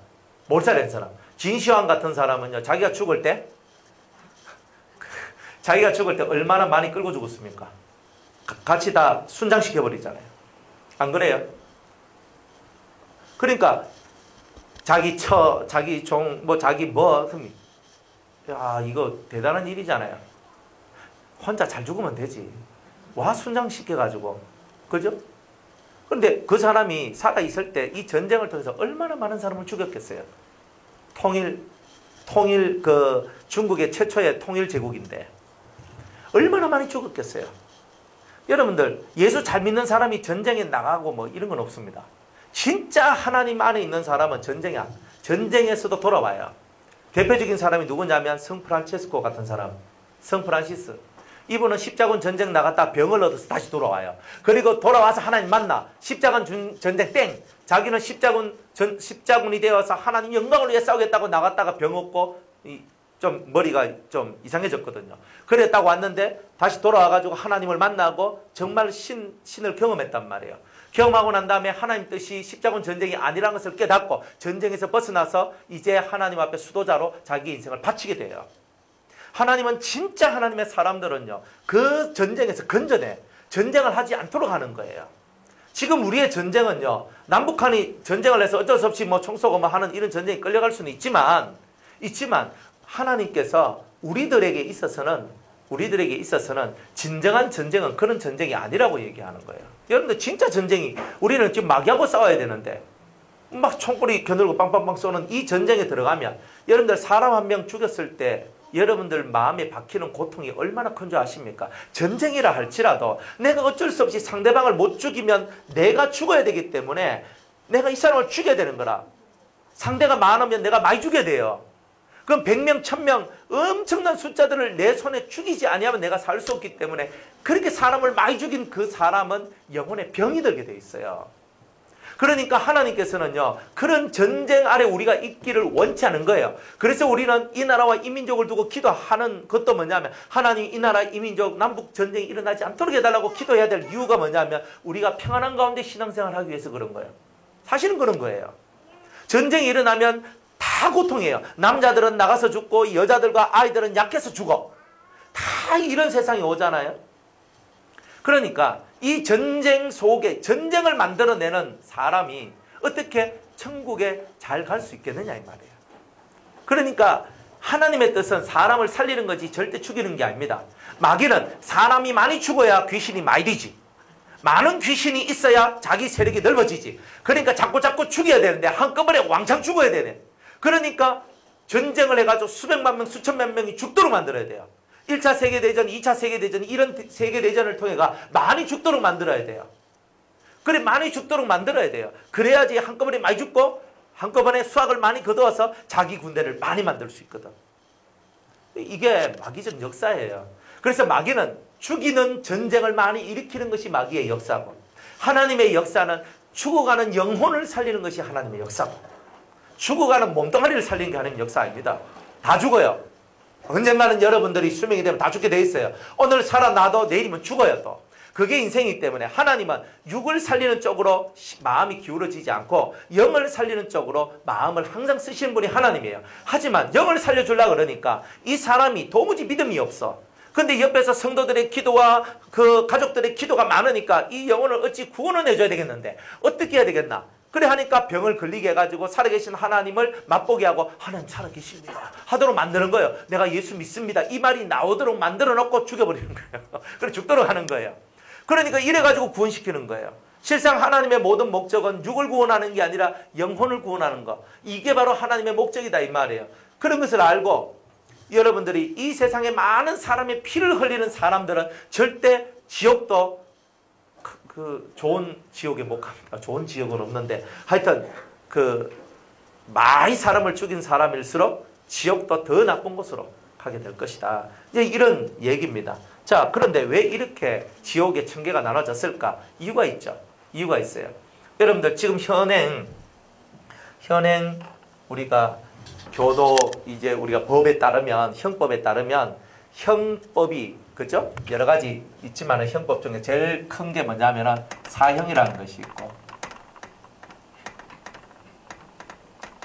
몰살한 사람. 진시황 같은 사람은요. 자기가 죽을 때 얼마나 많이 끌고 죽었습니까? 같이 다 순장시켜버리잖아요. 안 그래요? 그러니까 자기 이거 대단한 일이잖아요. 혼자 잘 죽으면 되지. 와 순장시켜가지고. 그죠? 그런데 그 사람이 살아있을 때 이 전쟁을 통해서 얼마나 많은 사람을 죽였겠어요. 중국의 최초의 통일 제국인데 얼마나 많이 죽었겠어요. 여러분들 예수 잘 믿는 사람이 전쟁에 나가고 뭐 이런 건 없습니다. 진짜 하나님 안에 있는 사람은 전쟁에서도 돌아와요. 대표적인 사람이 누구냐면 성 프란체스코 같은 사람. 성 프란시스. 이분은 십자군 전쟁 나갔다 병을 얻어서 다시 돌아와요. 그리고 돌아와서 하나님 만나. 십자군 전쟁 땡. 자기는 십자군이 되어서 하나님 영광을 위해 싸우겠다고 나갔다가 병 얻고 좀 머리가 좀 이상해졌거든요. 그랬다고 왔는데 다시 돌아와가지고 하나님을 만나고 정말 신을 경험했단 말이에요. 경험하고 난 다음에 하나님 뜻이 십자군 전쟁이 아니라는 것을 깨닫고 전쟁에서 벗어나서 이제 하나님 앞에 수도자로 자기 인생을 바치게 돼요. 하나님은 진짜 하나님의 사람들은요, 그 전쟁에서 건져내 전쟁을 하지 않도록 하는 거예요. 지금 우리의 전쟁은요, 남북한이 전쟁을 해서 어쩔 수 없이 뭐 총 쏘고 뭐 하는 이런 전쟁이 끌려갈 수는 있지만 하나님께서 우리들에게 있어서는 진정한 전쟁은 그런 전쟁이 아니라고 얘기하는 거예요. 여러분들 진짜 전쟁이, 우리는 지금 마귀하고 싸워야 되는데 막 총구리 겨누르고 빵빵빵 쏘는 이 전쟁에 들어가면 여러분들 사람 한 명 죽였을 때 여러분들 마음에 박히는 고통이 얼마나 큰 줄 아십니까? 전쟁이라 할지라도 내가 어쩔 수 없이 상대방을 못 죽이면 내가 죽어야 되기 때문에 내가 이 사람을 죽여야 되는 거라. 상대가 많으면 내가 많이 죽여야 돼요. 그럼 100명, 1000명 엄청난 숫자들을 내 손에 죽이지 아니하면 내가 살 수 없기 때문에 그렇게 사람을 많이 죽인 그 사람은 영혼에 병이 들게 돼 있어요. 그러니까 하나님께서는요, 그런 전쟁 아래 우리가 있기를 원치 않은 거예요. 그래서 우리는 이 나라와 이 민족을 두고 기도하는 것도 뭐냐면, 하나님 이 나라 이 민족 남북 전쟁이 일어나지 않도록 해달라고 기도해야 될 이유가 뭐냐면 우리가 평안한 가운데 신앙생활을 하기 위해서 그런 거예요. 사실은 그런 거예요. 전쟁이 일어나면 다 고통이에요. 남자들은 나가서 죽고 여자들과 아이들은 약해서 죽어. 다 이런 세상이 오잖아요. 그러니까 이 전쟁 속에 전쟁을 만들어내는 사람이 어떻게 천국에 잘 갈 수 있겠느냐 이 말이에요. 그러니까 하나님의 뜻은 사람을 살리는 거지 절대 죽이는 게 아닙니다. 마귀는 사람이 많이 죽어야 귀신이 많이 되지. 많은 귀신이 있어야 자기 세력이 넓어지지. 그러니까 자꾸 죽여야 되는데 한꺼번에 왕창 죽어야 되네. 그러니까 전쟁을 해가지고 수백만 명, 수천만 명이 죽도록 만들어야 돼요. 1차 세계대전, 2차 세계대전 이런 세계대전을 통해가 많이 죽도록 만들어야 돼요. 그래 많이 죽도록 만들어야 돼요. 그래야지 한꺼번에 많이 죽고 한꺼번에 수확을 많이 거두어서 자기 군대를 많이 만들 수 있거든. 이게 마귀적 역사예요. 그래서 마귀는 죽이는 전쟁을 많이 일으키는 것이 마귀의 역사고, 하나님의 역사는 죽어가는 영혼을 살리는 것이 하나님의 역사고, 죽어가는 몸뚱아리를 살리는 게 하나님의 역사 아닙니다. 다 죽어요. 언젠가는 여러분들이 수명이 되면 다 죽게 돼 있어요. 오늘 살아나도 내일이면 죽어요 또. 그게 인생이기 때문에 하나님은 육을 살리는 쪽으로 마음이 기울어지지 않고 영을 살리는 쪽으로 마음을 항상 쓰시는 분이 하나님이에요. 하지만 영을 살려주려고 그러니까 이 사람이 도무지 믿음이 없어. 근데 옆에서 성도들의 기도와 그 가족들의 기도가 많으니까 이 영혼을 어찌 구원을 해줘야 되겠는데 어떻게 해야 되겠나? 그래 하니까 병을 걸리게 해가지고 살아계신 하나님을 맛보게 하고 하나님 살아계십니다 하도록 만드는 거예요. 내가 예수 믿습니다 이 말이 나오도록 만들어 놓고 죽여버리는 거예요. 그래 죽도록 하는 거예요. 그러니까 이래가지고 구원시키는 거예요. 실상 하나님의 모든 목적은 육을 구원하는 게 아니라 영혼을 구원하는 거. 이게 바로 하나님의 목적이다 이 말이에요. 그런 것을 알고 여러분들이 이 세상에 많은 사람의 피를 흘리는 사람들은 절대 지옥도 그 좋은 지옥에 못 갑니다. 좋은 지옥은 없는데 하여튼 그 많이 사람을 죽인 사람일수록 지옥도 더 나쁜 곳으로 가게 될 것이다. 이제 이런 얘기입니다. 자, 그런데 왜 이렇게 지옥의 천계가 나눠졌을까? 이유가 있죠. 이유가 있어요. 여러분들 지금 현행 우리가 교도 이제 우리가 법에 따르면 형법에 따르면 형법이 그죠? 여러 가지 있지만 형법 중에 제일 큰 게 뭐냐면은 사형이라는 것이 있고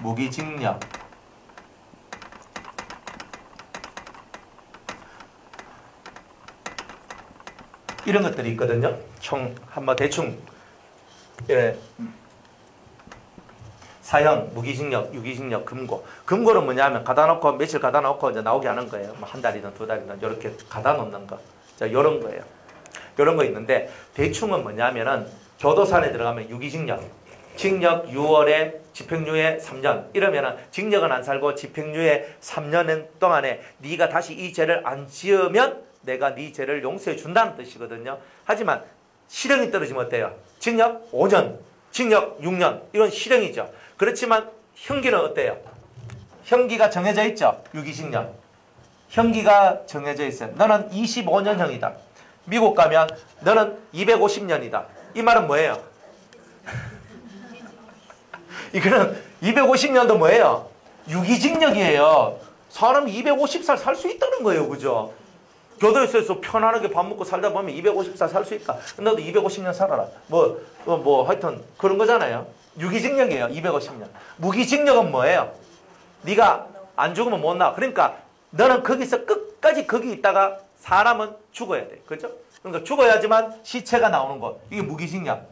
무기징역 이런 것들이 있거든요. 총 한번 대충 예. 사형, 무기징역, 유기징역, 금고. 금고는 뭐냐면 가다 놓고 며칠 가다 놓고 이제 나오게 하는 거예요. 뭐 한 달이든 두 달이든 이렇게 가다 놓는 거. 자, 요런 거예요. 요런 거 있는데 대충은 뭐냐면은 교도소에 들어가면 유기징역, 징역 6월에 집행유예 3년 이러면은 징역은 안 살고 집행유예 3년 동안에 네가 다시 이 죄를 안 지으면 내가 네 죄를 용서해 준다는 뜻이거든요. 하지만 실형이 떨어지면 어때요? 징역 5년, 징역 6년 이런 실형이죠. 그렇지만 형기는 어때요? 형기가 정해져 있죠. 유기징역. 형기가 정해져 있어요. 너는 25년형이다. 미국 가면 너는 250년이다. 이 말은 뭐예요? 이거는 250년도 뭐예요? 유기징역이에요. 사람이 250살 살 수 있다는 거예요. 그죠? 교도소에서 편안하게 밥 먹고 살다 보면 250살 살 수 있다. 너도 250년 살아라. 하여튼 그런 거잖아요. 유기징역이에요. 250년. 무기징역은 뭐예요? 네가 안 죽으면 못 나와. 그러니까 너는 거기서 끝까지 거기 있다가 사람은 죽어야 돼. 그죠? 그러니까 죽어야지만 시체가 나오는 것. 이게 무기징역.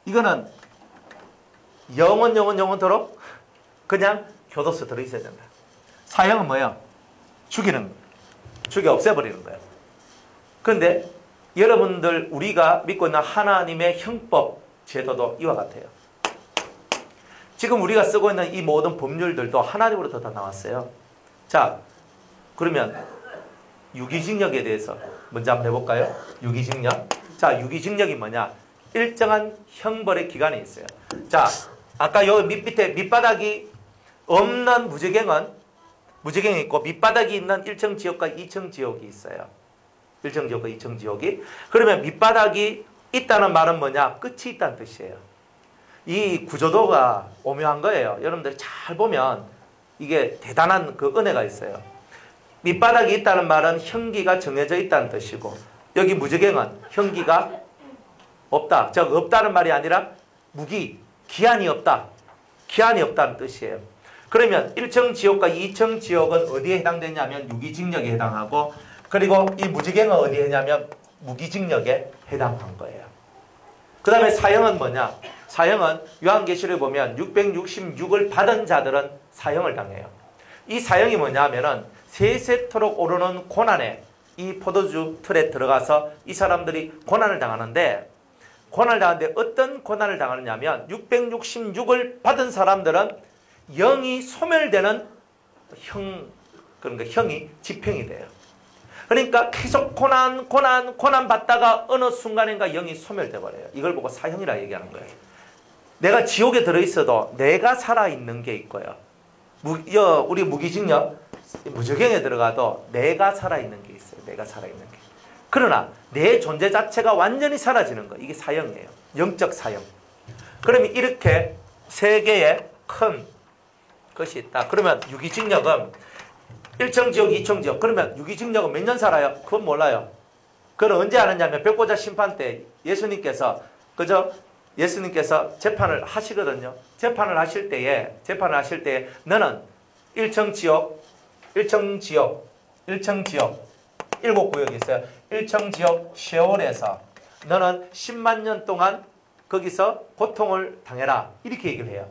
이거는 영원토록 그냥 교도소 들어있어야 된다. 사형은 뭐예요? 죽이는 거. 죽여 없애버리는 거예요. 그런데 여러분들 우리가 믿고 있는 하나님의 형법 제도도 이와 같아요. 지금 우리가 쓰고 있는 이 모든 법률들도 하나님으로부터 다 나왔어요. 자, 그러면 유기징역에 대해서 먼저 한번 해볼까요? 유기징역. 자, 유기징역이 뭐냐? 일정한 형벌의 기간이 있어요. 자, 아까 여기 밑에 밑바닥이 없는 무제경이 있고 밑바닥이 있는 1층 지역과 2층 지역이 있어요. 1층 지역과 2층 지역이. 그러면 밑바닥이 있다는 말은 뭐냐? 끝이 있다는 뜻이에요. 이 구조도가 오묘한 거예요. 여러분들이 잘 보면 이게 대단한 그 은혜가 있어요. 밑바닥이 있다는 말은 형기가 정해져 있다는 뜻이고, 여기 무제경은 형기가 없다. 즉 없다는 말이 아니라 기한이 없다. 기한이 없다는 뜻이에요. 그러면 1층 지역과 2층 지역은 어디에 해당되냐면 유기징역에 해당하고, 그리고 이 무제경은 어디에 해냐면 무기징역에 해당한 거예요. 그 다음에 사형은 뭐냐? 사형은 요한계시록에 보면 666을 받은 자들은 사형을 당해요. 이 사형이 뭐냐면은 세세토록 오르는 고난에, 이 포도주 틀에 들어가서 이 사람들이 고난을 당하는데 어떤 고난을 당하느냐면 666을 받은 사람들은 영이 소멸되는 그러니까 형이 집행이 돼요. 그러니까 계속 고난 받다가 어느 순간인가 영이 소멸돼 버려요. 이걸 보고 사형이라 얘기하는 거예요. 내가 지옥에 들어있어도 내가 살아있는 게 있고요. 우리 무기징역, 무저경에 들어가도 내가 살아있는 게 있어요. 내가 살아있는 게. 그러나 내 존재 자체가 완전히 사라지는 거. 이게 사형이에요. 영적 사형. 그러면 이렇게 세 개의 큰 것이 있다. 그러면 유기징역은 1층 지역, 2층 지역. 그러면 유기징역은 몇 년 살아요? 그건 몰라요. 그건 언제 아느냐면 백보자 심판 때 예수님께서 재판을 하시거든요. 재판을 하실 때에 너는 1층 지역 7구역이 있어요. 1층 지역 셰올에서 너는 10만 년 동안 거기서 고통을 당해라. 이렇게 얘기를 해요.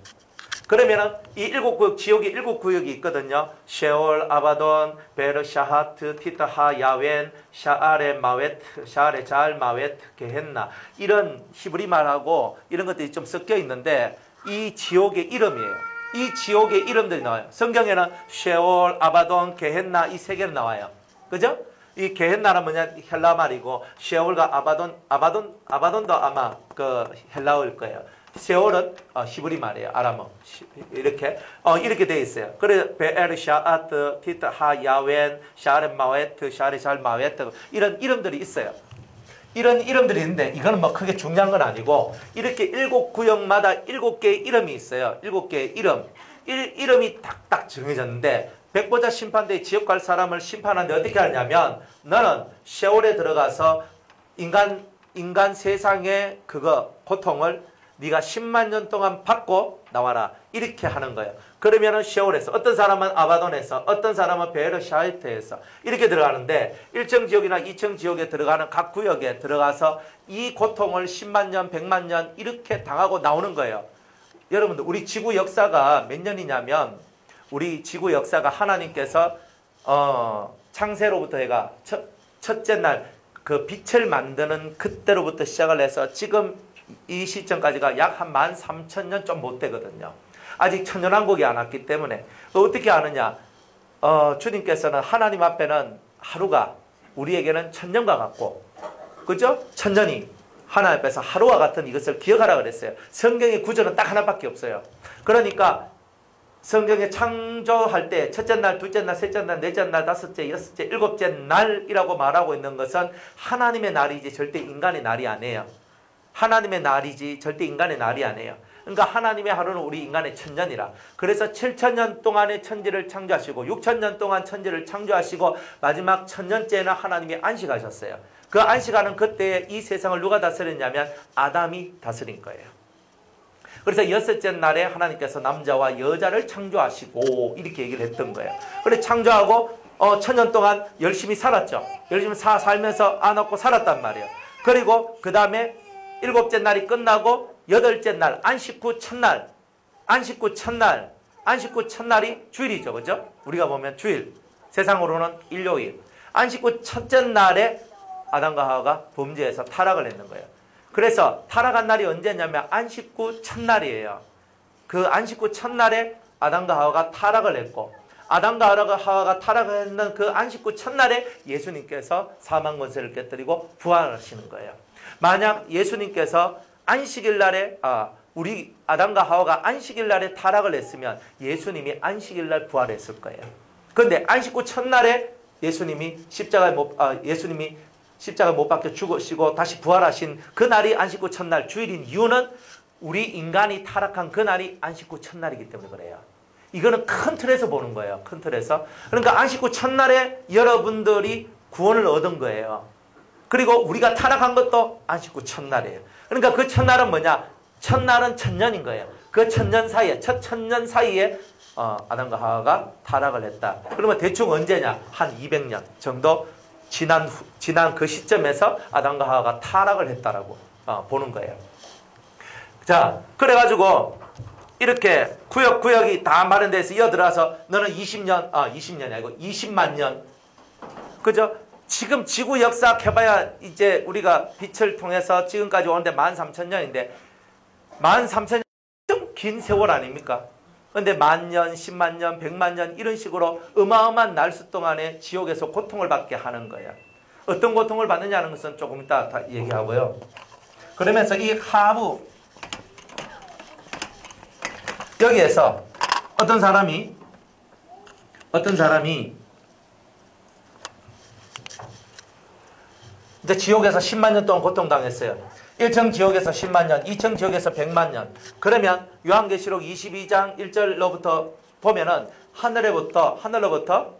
그러면은 이 7구역, 지옥이 7구역이 있거든요. 셰올, 아바돈, 베르샤하트, 티타하, 야웬, 샤아레 마웨트, 샤아레 잘 마웨트, 게헨나. 이런 히브리 말하고 이런 것들이 좀 섞여 있는데 이 지옥의 이름이에요. 이 지옥의 이름들이 나와요. 성경에는 셰올, 아바돈, 게헨나 이 세 개는 나와요. 그죠? 이 게헨나는 뭐냐? 헬라 말이고 셰올과 아바돈도 아마 그 헬라어일 거예요. 세월은 히브리 말이에요. 아람어. 이렇게 되어 있어요. 그래서 베에르샤아트, 티타하, 야웬, 샤레마웨트, 샤레잘마웨트 이런 이름들이 있어요. 이런 이름들이 있는데 이거는 뭐 크게 중요한 건 아니고 이렇게 7구역마다 7개의 이름이 있어요. 7개의 이름. 이름이 딱딱 정해졌는데 백보자 심판대에 지옥 갈 사람을 심판하는데 어떻게 하냐면 너는 세월에 들어가서 인간 세상의 고통을 네가 10만 년 동안 받고 나와라. 이렇게 하는 거예요. 그러면은 셰올에서, 어떤 사람은 아바돈에서, 어떤 사람은 베르샤이트에서 이렇게 들어가는데 1층 지역이나 2층 지역에 들어가는 각 구역에 들어가서 이 고통을 10만 년, 100만 년 이렇게 당하고 나오는 거예요. 여러분들 우리 지구 역사가 몇 년이냐면 우리 지구 역사가 하나님께서 창세로부터 해가 첫째 날 그 빛을 만드는 그때로부터 시작을 해서 지금 이 시점까지가 약 한 13,000년 좀 못 되거든요. 아직 천년왕국이 안 왔기 때문에. 어떻게 아느냐? 주님께서는 하나님 앞에는 하루가 우리에게는 천년과 같고, 그죠? 천년이 하나님 앞에서 하루와 같은 이것을 기억하라 그랬어요. 성경의 구절은 딱 하나밖에 없어요. 그러니까 성경에 창조할 때 첫째 날, 둘째 날, 셋째 날, 넷째 날, 다섯째, 여섯째, 일곱째 날이라고 말하고 있는 것은 하나님의 날이지 절대 인간의 날이 아니에요. 하나님의 날이지 절대 인간의 날이 아니에요. 그러니까 하나님의 하루는 우리 인간의 천년이라. 그래서 7천년 동안의 천지를 창조하시고 6천년 동안 천지를 창조하시고 마지막 천년째에는 하나님이 안식하셨어요. 그 안식하는 그때에 이 세상을 누가 다스렸냐면 아담이 다스린 거예요. 그래서 여섯째 날에 하나님께서 남자와 여자를 창조하시고 이렇게 얘기를 했던 거예요. 그래 창조하고 천년 동안 열심히 살았죠. 열심히 살면서 안 얻고 살았단 말이에요. 그리고 그 다음에 일곱째 날이 끝나고 여덟째 날 안식 후 첫날, 안식 후 첫날이 주일이죠. 그죠? 우리가 보면 주일, 세상으로는 일요일. 안식 후 첫째 날에 아담과 하와가 범죄해서 타락을 했는 거예요. 그래서 타락한 날이 언제냐면 안식 후 첫날이에요. 그 안식 후 첫날에 아담과 하와가 타락을 했고 아담과 하와가 타락을 했는 그 안식 후 첫날에 예수님께서 사망 권세를 깨뜨리고 부활하시는 거예요. 만약 예수님께서 안식일 날에 우리 아담과 하와가 안식일 날에 타락을 했으면 예수님이 안식일 날 부활했을 거예요. 그런데 안식 후 첫날에 예수님이 십자가에 못 박혀 죽으시고 다시 부활하신 그 날이 안식 후 첫날 주일인 이유는 우리 인간이 타락한 그 날이 안식 후 첫날이기 때문에 그래요. 이거는 큰 틀에서 보는 거예요. 큰 틀에서. 그러니까 안식 후 첫날에 여러분들이 구원을 얻은 거예요. 그리고 우리가 타락한 것도 안식 후 첫날이에요. 그러니까 그 첫날은 뭐냐? 첫날은 천년인 거예요. 그 천년 사이에, 첫 천년 사이에 아담과 하와가 타락을 했다. 그러면 대충 언제냐? 한 200년 정도 지난 그 시점에서 아담과 하와가 타락을 했다라고 보는 거예요. 자, 그래가지고 이렇게 구역이 다 마련돼서 이어들어서 너는 20년이 아니고 20만 년. 그죠? 지금 지구 역사 해봐야 이제 우리가 빛을 통해서 지금까지 오는데 13,000년인데 13,000년 좀 긴 세월 아닙니까? 근데 10,000년, 10만 년, 100만 년 이런 식으로 어마어마한 날수 동안에 지옥에서 고통을 받게 하는 거예요. 어떤 고통을 받느냐는 것은 조금 이따 다 얘기하고요. 그러면서 이 하부 여기에서 어떤 사람이 이제 지옥에서 10만 년 동안 고통당했어요. 1층 지옥에서 10만 년, 2층 지옥에서 100만 년. 그러면 요한계시록 22장 1절로부터 보면은 하늘로부터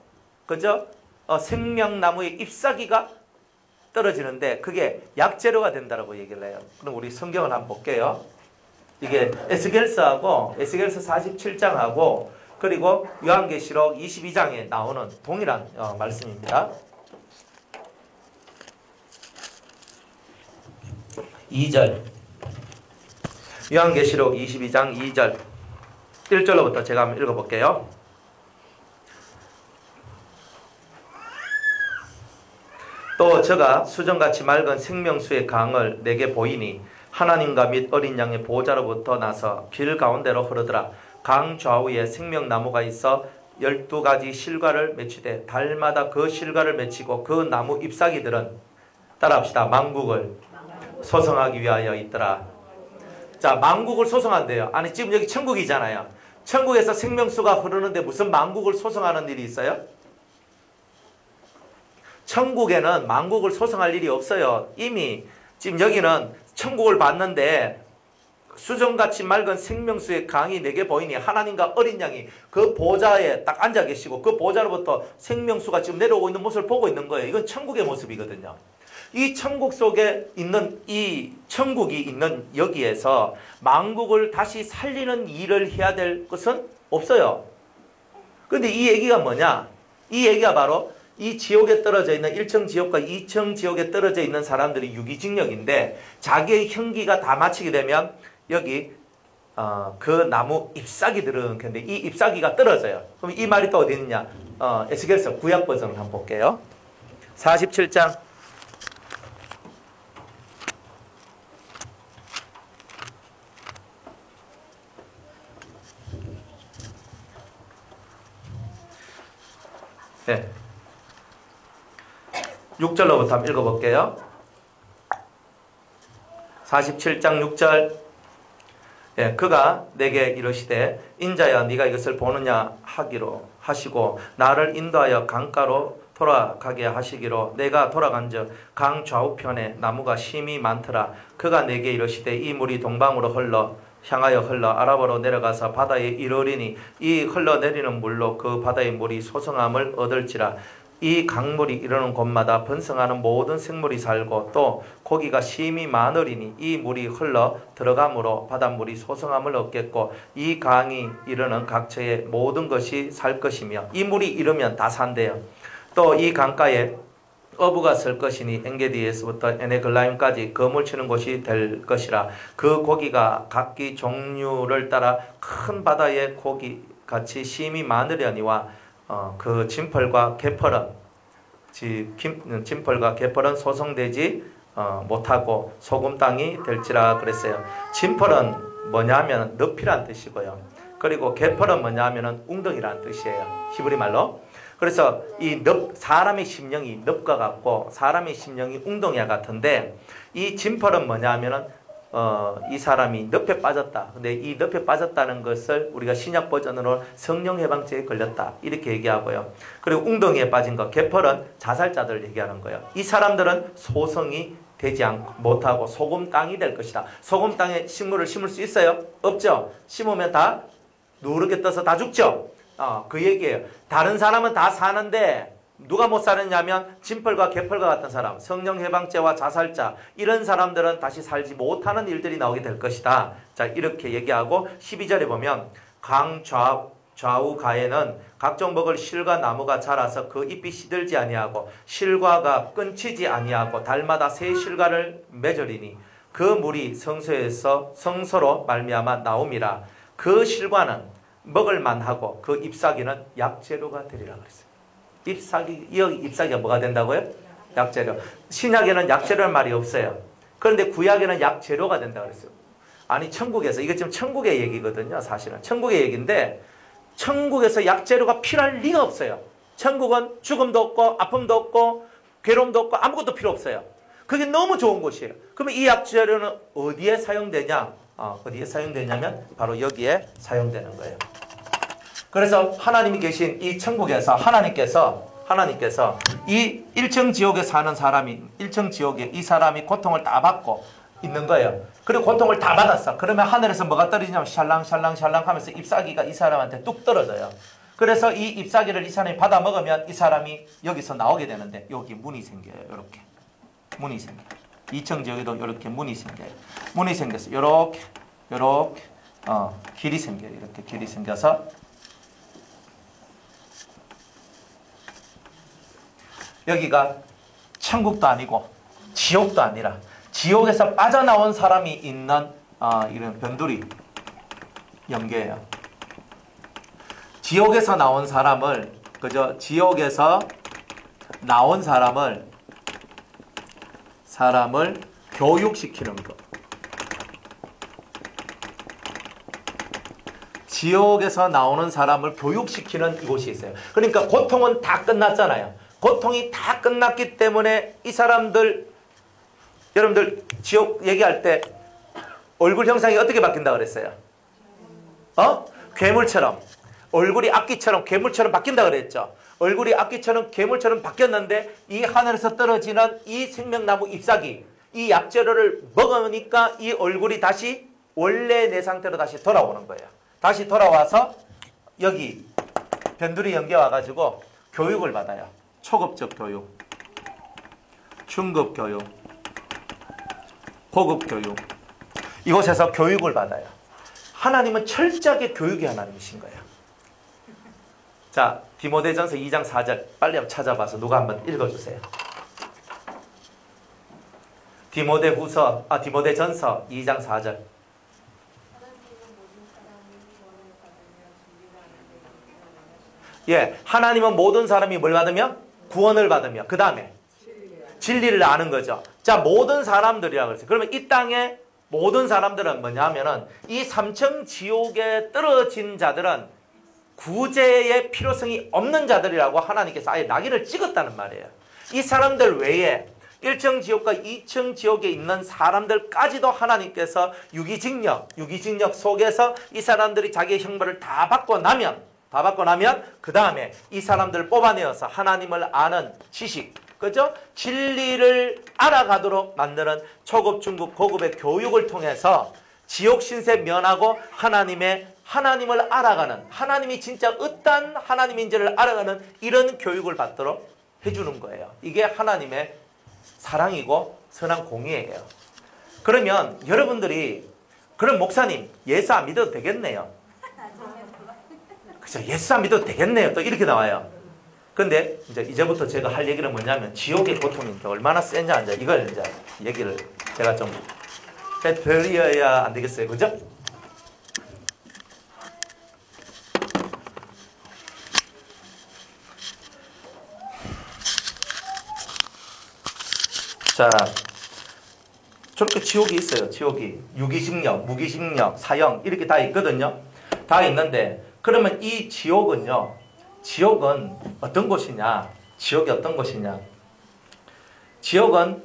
그죠? 생명나무의 잎사귀가 떨어지는데 그게 약재료가 된다라고 얘기를 해요. 그럼 우리 성경을 한번 볼게요. 이게 에스겔서 47장하고 그리고 요한계시록 22장에 나오는 동일한 말씀입니다. 2절 요한계시록 22장 2절 1절로부터 제가 한번 읽어볼게요. 또 저가 수정같이 맑은 생명수의 강을 내게 보이니 하나님과 및 어린 양의 보호자로부터 나서 길 가운데로 흐르더라. 강 좌우에 생명나무가 있어 12가지 실과를 맺히되 달마다 그 실과를 맺히고 그 나무 잎사귀들은 따라합시다. 만국을 소성하기 위하여 있더라. 자, 만국을 소성한대요. 아니 지금 여기 천국이잖아요. 천국에서 생명수가 흐르는데 무슨 만국을 소성하는 일이 있어요? 천국에는 만국을 소성할 일이 없어요. 이미 지금 여기는 천국을 봤는데 수정같이 맑은 생명수의 강이 내게 보이니 하나님과 어린 양이 그 보좌에 딱 앉아 계시고 그 보좌로부터 생명수가 지금 내려오고 있는 모습을 보고 있는 거예요. 이건 천국의 모습이거든요. 이 천국 속에 있는 이 천국이 있는 여기에서 만국을 다시 살리는 일을 해야 될 것은 없어요. 그런데 이 얘기가 뭐냐? 이 얘기가 바로 이 지옥에 떨어져 있는 1층 지옥과 2층 지옥에 떨어져 있는 사람들이 유기징역인데 자기의 형기가 다 마치게 되면 여기 그 나무 잎사귀들은 근데 이 잎사귀가 떨어져요. 그럼 이 말이 또 어디 있느냐? 에스겔서 구약 버전을 한번 볼게요. 47장 네. 6절로부터 한번 읽어볼게요. 47장 6절. 예, 그가 내게 이르시되 인자야 네가 이것을 보느냐 하기로 하시고 나를 인도하여 강가로 돌아가게 하시기로 내가 돌아간즉 강 좌우편에 나무가 심이 많더라. 그가 내게 이르시되 이 물이 동방으로 흘러 향하여 흘러 아라바로 내려가서 바다에 이르리니 이 흘러내리는 물로 그 바다의 물이 소성함을 얻을지라. 이 강물이 이르는 곳마다 번성하는 모든 생물이 살고 또 고기가 심히 많으리니 이 물이 흘러 들어가므로 바닷물이 소성함을 얻겠고 이 강이 이르는 각처의 모든 것이 살 것이며 이 물이 이르면 다 산대요. 또 이 강가에 어부가 쓸 것이니 엔게디에서부터 에네글라임까지 거물 치는 곳이 될 것이라. 그 고기가 각기 종류를 따라 큰 바다의 고기 같이 심히 많으려니와 그 진펄과 개펄은 소성되지 못하고 소금 땅이 될지라 그랬어요. 진펄은 뭐냐면 늪이란 뜻이고요. 그리고 개펄은 뭐냐면 웅덩이란 뜻이에요. 히브리 말로. 그래서 이 사람의 심령이 늪과 같고 사람의 심령이 웅덩이와 같은데 이 진펄은 뭐냐면은 이 사람이 늪에 빠졌다. 근데 이 늪에 빠졌다는 것을 우리가 신약 버전으로 성령 해방죄에 걸렸다. 이렇게 얘기하고요. 그리고 웅덩이에 빠진 것, 개펄은 자살자들 얘기하는 거예요. 이 사람들은 소성이 되지 못하고 소금 땅이 될 것이다. 소금 땅에 식물을 심을 수 있어요? 없죠? 심으면 다 누렇게 떠서 다 죽죠? 그 얘기예요. 다른 사람은 다 사는데 누가 못 사느냐면 진펄과 개펄과 같은 사람, 성령 해방죄와 자살자 이런 사람들은 다시 살지 못하는 일들이 나오게 될 것이다. 자, 이렇게 얘기하고 12절에 보면 강 좌우 가에는 각종 먹을 실과 나무가 자라서 그 잎이 시들지 아니하고 실과가 끊치지 아니하고 달마다 새 실과를 맺으리니 그 물이 성소에서 성소로 말미암아 나옴이라. 그 실과는 먹을 만하고 그 잎사귀는 약재료가 되리라 그랬어요. 잎사귀가 뭐가 된다고요? 약재료. 신약에는 약재료는 말이 없어요. 그런데 구약에는 약재료가 된다고 그랬어요. 아니 천국에서, 이거 지금 천국의 얘기거든요. 사실은 천국의 얘기인데 천국에서 약재료가 필요할 리가 없어요. 천국은 죽음도 없고 아픔도 없고 괴로움도 없고 아무것도 필요 없어요. 그게 너무 좋은 곳이에요. 그러면 이 약재료는 어디에 사용되냐? 어디에 사용되냐면 바로 여기에 사용되는 거예요. 그래서 하나님이 계신 이 천국에서 하나님께서 이 1층 지옥에 사는 사람이 1층 지옥에 이 사람이 고통을 다 받고 있는 거예요. 그리고 고통을 다 받았어. 그러면 하늘에서 뭐가 떨어지냐면 샬랑샬랑샬랑 하면서 ip사귀가 이 사람한테 뚝 떨어져요. 그래서 이 ip사귀를 이 사람이 받아 먹으면 이 사람이 여기서 나오게 되는데 여기 문이 생겨요. 이렇게 문이 생겨요. 2층 지옥에도 이렇게 문이 생겨요. 문이 생겨서 이렇게 길이 생겨요. 이렇게 길이 생겨서 여기가 천국도 아니고 지옥도 아니라 지옥에서 빠져나온 사람이 있는 이런 변두리 연계예요. 지옥에서 나온 사람을 지옥에서 나온 사람을 교육시키는 것. 지옥에서 나오는 사람을 교육시키는 이곳이 있어요. 그러니까 고통은 다 끝났잖아요. 고통이 다 끝났기 때문에 이 사람들, 여러분들 지옥 얘기할 때 얼굴 형상이 어떻게 바뀐다 그랬어요? 괴물처럼. 얼굴이 악기처럼 괴물처럼 바뀐다 그랬죠. 얼굴이 악기처럼 괴물처럼 바뀌었는데 이 하늘에서 떨어지는 이 생명나무 잎사귀, 이 약재료를 먹으니까 이 얼굴이 다시 원래 내 상태로 다시 돌아오는 거예요. 다시 돌아와서 여기 변두리 연계 와가지고 교육을 받아요. 초급적 교육, 중급 교육, 고급 교육. 이곳에서 교육을 받아요. 하나님은 철저하게 교육의 하나님이신 거예요. 자, 디모데전서 2장 4절 빨리 한번 찾아봐서 누가 한번 읽어주세요. 디모데전서 2장 4절. 예, 하나님은 모든 사람이 뭘 받으며? 구원을 받으며 그 다음에 진리를 아는 거죠. 자, 모든 사람들이라고 그랬어요. 그러면 이 땅에 모든 사람들은 뭐냐면은 이 삼층 지옥에 떨어진 자들은 구제의 필요성이 없는 자들이라고 하나님께서 아예 낙인을 찍었다는 말이에요. 이 사람들 외에 1층 지옥과 2층 지옥에 있는 사람들까지도 하나님께서 유기징역 속에서 이 사람들이 자기의 형벌을 다 받고 나면 그 다음에 이 사람들을 뽑아내어서 하나님을 아는 지식, 그죠? 진리를 알아가도록 만드는 초급, 중급, 고급의 교육을 통해서 지옥 신세 면하고 하나님을 알아가는, 하나님이 진짜 어떤 하나님인지를 알아가는 이런 교육을 받도록 해주는 거예요. 이게 하나님의 사랑이고 선한 공의예요. 그러면 여러분들이 그럼 목사님 예수 안 믿어도 되겠네요. 그죠? 예수 안 믿어도 되겠네요. 또 이렇게 나와요. 근데 이제부터 제가 할 얘기는 뭐냐면 지옥의 고통이 얼마나 세냐 이걸 이제 얘기를 제가 좀 해드려야 안 되겠어요. 그죠? 자, 저렇게 지옥이 있어요. 지옥이. 유기식력, 무기식력, 사형 이렇게 다 있거든요. 다 있는데 그러면 이 지옥은요. 지옥은 어떤 곳이냐? 지옥이 어떤 곳이냐? 지옥은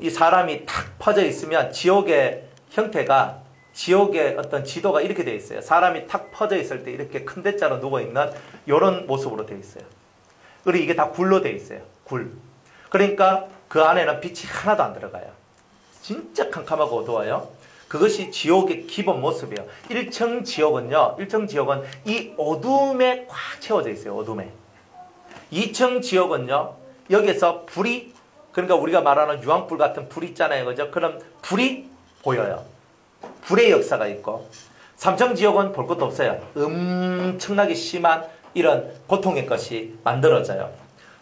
이 사람이 탁 퍼져 있으면 지옥의 형태가 지옥의 어떤 지도가 이렇게 되어 있어요. 사람이 탁 퍼져 있을 때 이렇게 큰 대자로 누워있는 이런 모습으로 되어 있어요. 그리고 이게 다 굴로 되어 있어요. 굴. 그러니까 그 안에는 빛이 하나도 안 들어가요. 진짜 캄캄하고 어두워요. 그것이 지옥의 기본 모습이에요. 1층 지옥은 이 어둠에 꽉 채워져 있어요. 어둠에. 2층 지옥은요. 여기서 불이, 그러니까 우리가 말하는 유황불 같은 불이 있잖아요. 그죠? 그럼 불이 보여요. 불의 역사가 있고. 3층 지옥은 볼 것도 없어요. 엄청나게 심한 이런 고통의 것이 만들어져요.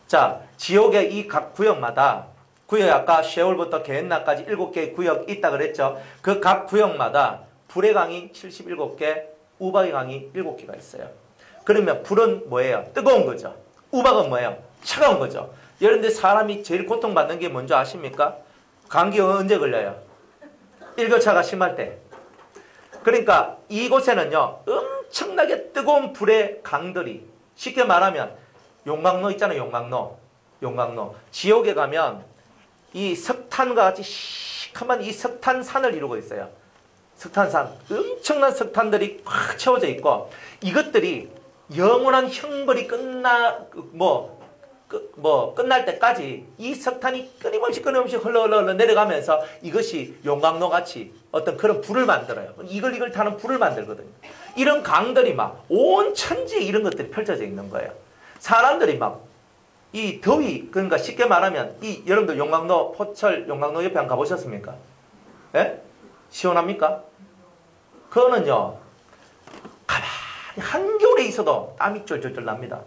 자, 지옥의 이 각 구역마다, 구역이 아까 셰올부터 게헨나까지 7개의 구역이 있다 그랬죠. 그 각 구역마다 불의 강이 77개, 우박의 강이 7개가 있어요. 그러면 불은 뭐예요? 뜨거운 거죠. 우박은 뭐예요? 차가운 거죠. 여러분들 사람이 제일 고통받는 게 뭔지 아십니까? 감기 언제 걸려요? 일교차가 심할 때. 그러니까 이곳에는요. 엄청나게 뜨거운 불의 강들이, 쉽게 말하면 용광로 있잖아요. 용광로. 지옥에 가면 이 석탄과 같이 시커먼 이 석탄산을 이루고 있어요. 석탄산. 엄청난 석탄들이 꽉 채워져 있고 이것들이 영원한 형벌이 끝날 때까지 이 석탄이 끊임없이 흘러 내려가면서 이것이 용광로 같이 어떤 그런 불을 만들어요. 이걸 타는 불을 만들거든요. 이런 강들이 막 온 천지에 이런 것들이 펼쳐져 있는 거예요. 사람들이 막 이 더위, 그러니까 쉽게 말하면 여러분들 용광로, 포철 용광로 옆에 안 가보셨습니까? 예? 시원합니까? 그거는요, 가만히 한겨울에 있어도 땀이 쫄쫄쫄 납니다.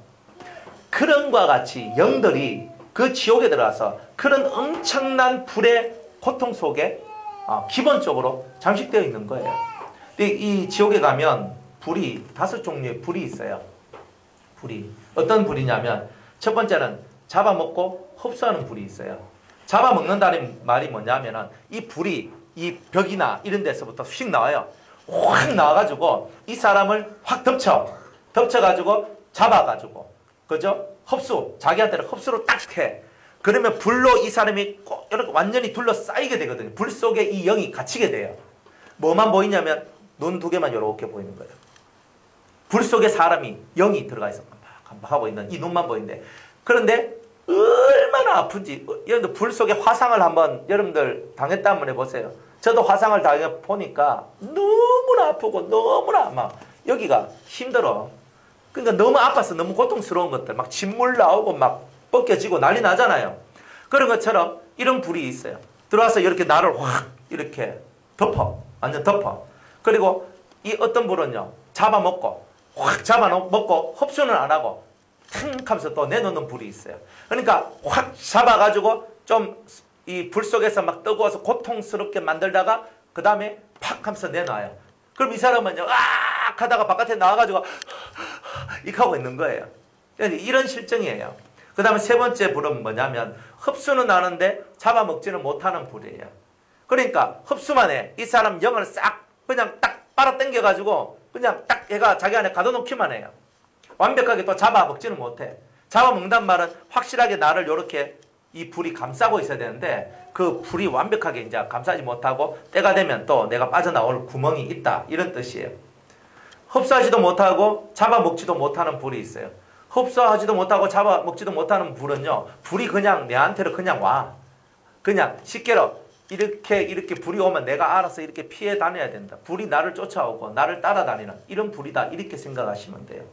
그런 것과 같이 영들이 그 지옥에 들어가서 그런 엄청난 불의 고통 속에 기본적으로 잠식되어 있는 거예요. 이 지옥에 가면 불이 5종류의 불이 있어요. 불이. 어떤 불이냐면 첫 번째는 잡아먹고 흡수하는 불이 있어요. 잡아먹는다는 말이 뭐냐면은 이 불이 이 벽이나 이런 데서부터 휙 나와요. 확 나와가지고 이 사람을 확 덮쳐가지고 잡아가지고 그죠? 자기한테는 흡수로 딱 해. 그러면 불로 이 사람이 꼭 이렇게 완전히 둘러싸이게 되거든요. 불 속에 이 영이 갇히게 돼요. 뭐만 보이냐면 눈 2개만 이렇게 보이는 거예요. 불 속에 사람이 영이 들어가 있어. 하고 있는 이 눈만 보이는데 그런데 얼마나 아픈지 여러분들 불 속에 화상을 한번 여러분들 당했다 한번 해보세요. 저도 화상을 당해 보니까 너무나 아프고 너무나 막 여기가 힘들어. 그러니까 너무 아파서 너무 고통스러운 것들 막 진물 나오고 막 벗겨지고 난리 나잖아요. 그런 것처럼 이런 불이 있어요. 들어와서 이렇게 나를 확 이렇게 완전 덮어. 그리고 이 어떤 불은요 잡아먹고 확 잡아먹고 흡수는 안 하고 탕 하면서 또 내놓는 불이 있어요. 그러니까 확 잡아가지고 좀 이 불 속에서 막 뜨거워서 고통스럽게 만들다가 그 다음에 팍 하면서 내놔요. 그럼 이 사람은요 악 하다가 바깥에 나와가지고 이렇게 하고 있는 거예요. 이런 실정이에요. 그 다음에 세 번째 불은 뭐냐면 흡수는 하는데 잡아먹지는 못하는 불이에요. 그러니까 흡수만 해. 이 사람 영을 싹 그냥 딱 빨아당겨가지고 그냥 딱 얘가 자기 안에 가둬놓기만 해요. 완벽하게 또 잡아먹지는 못해. 잡아먹는단 말은 확실하게 나를 이렇게 이 불이 감싸고 있어야 되는데 그 불이 완벽하게 이제 감싸지 못하고 때가 되면 또 내가 빠져나올 구멍이 있다. 이런 뜻이에요. 흡수하지도 못하고 잡아먹지도 못하는 불이 있어요. 흡수하지도 못하고 잡아먹지도 못하는 불은요. 불이 그냥 내한테로 그냥 와. 그냥 쉽게로 이렇게 불이 오면 내가 알아서 이렇게 피해 다녀야 된다. 불이 나를 쫓아오고 나를 따라다니는 이런 불이다. 이렇게 생각하시면 돼요.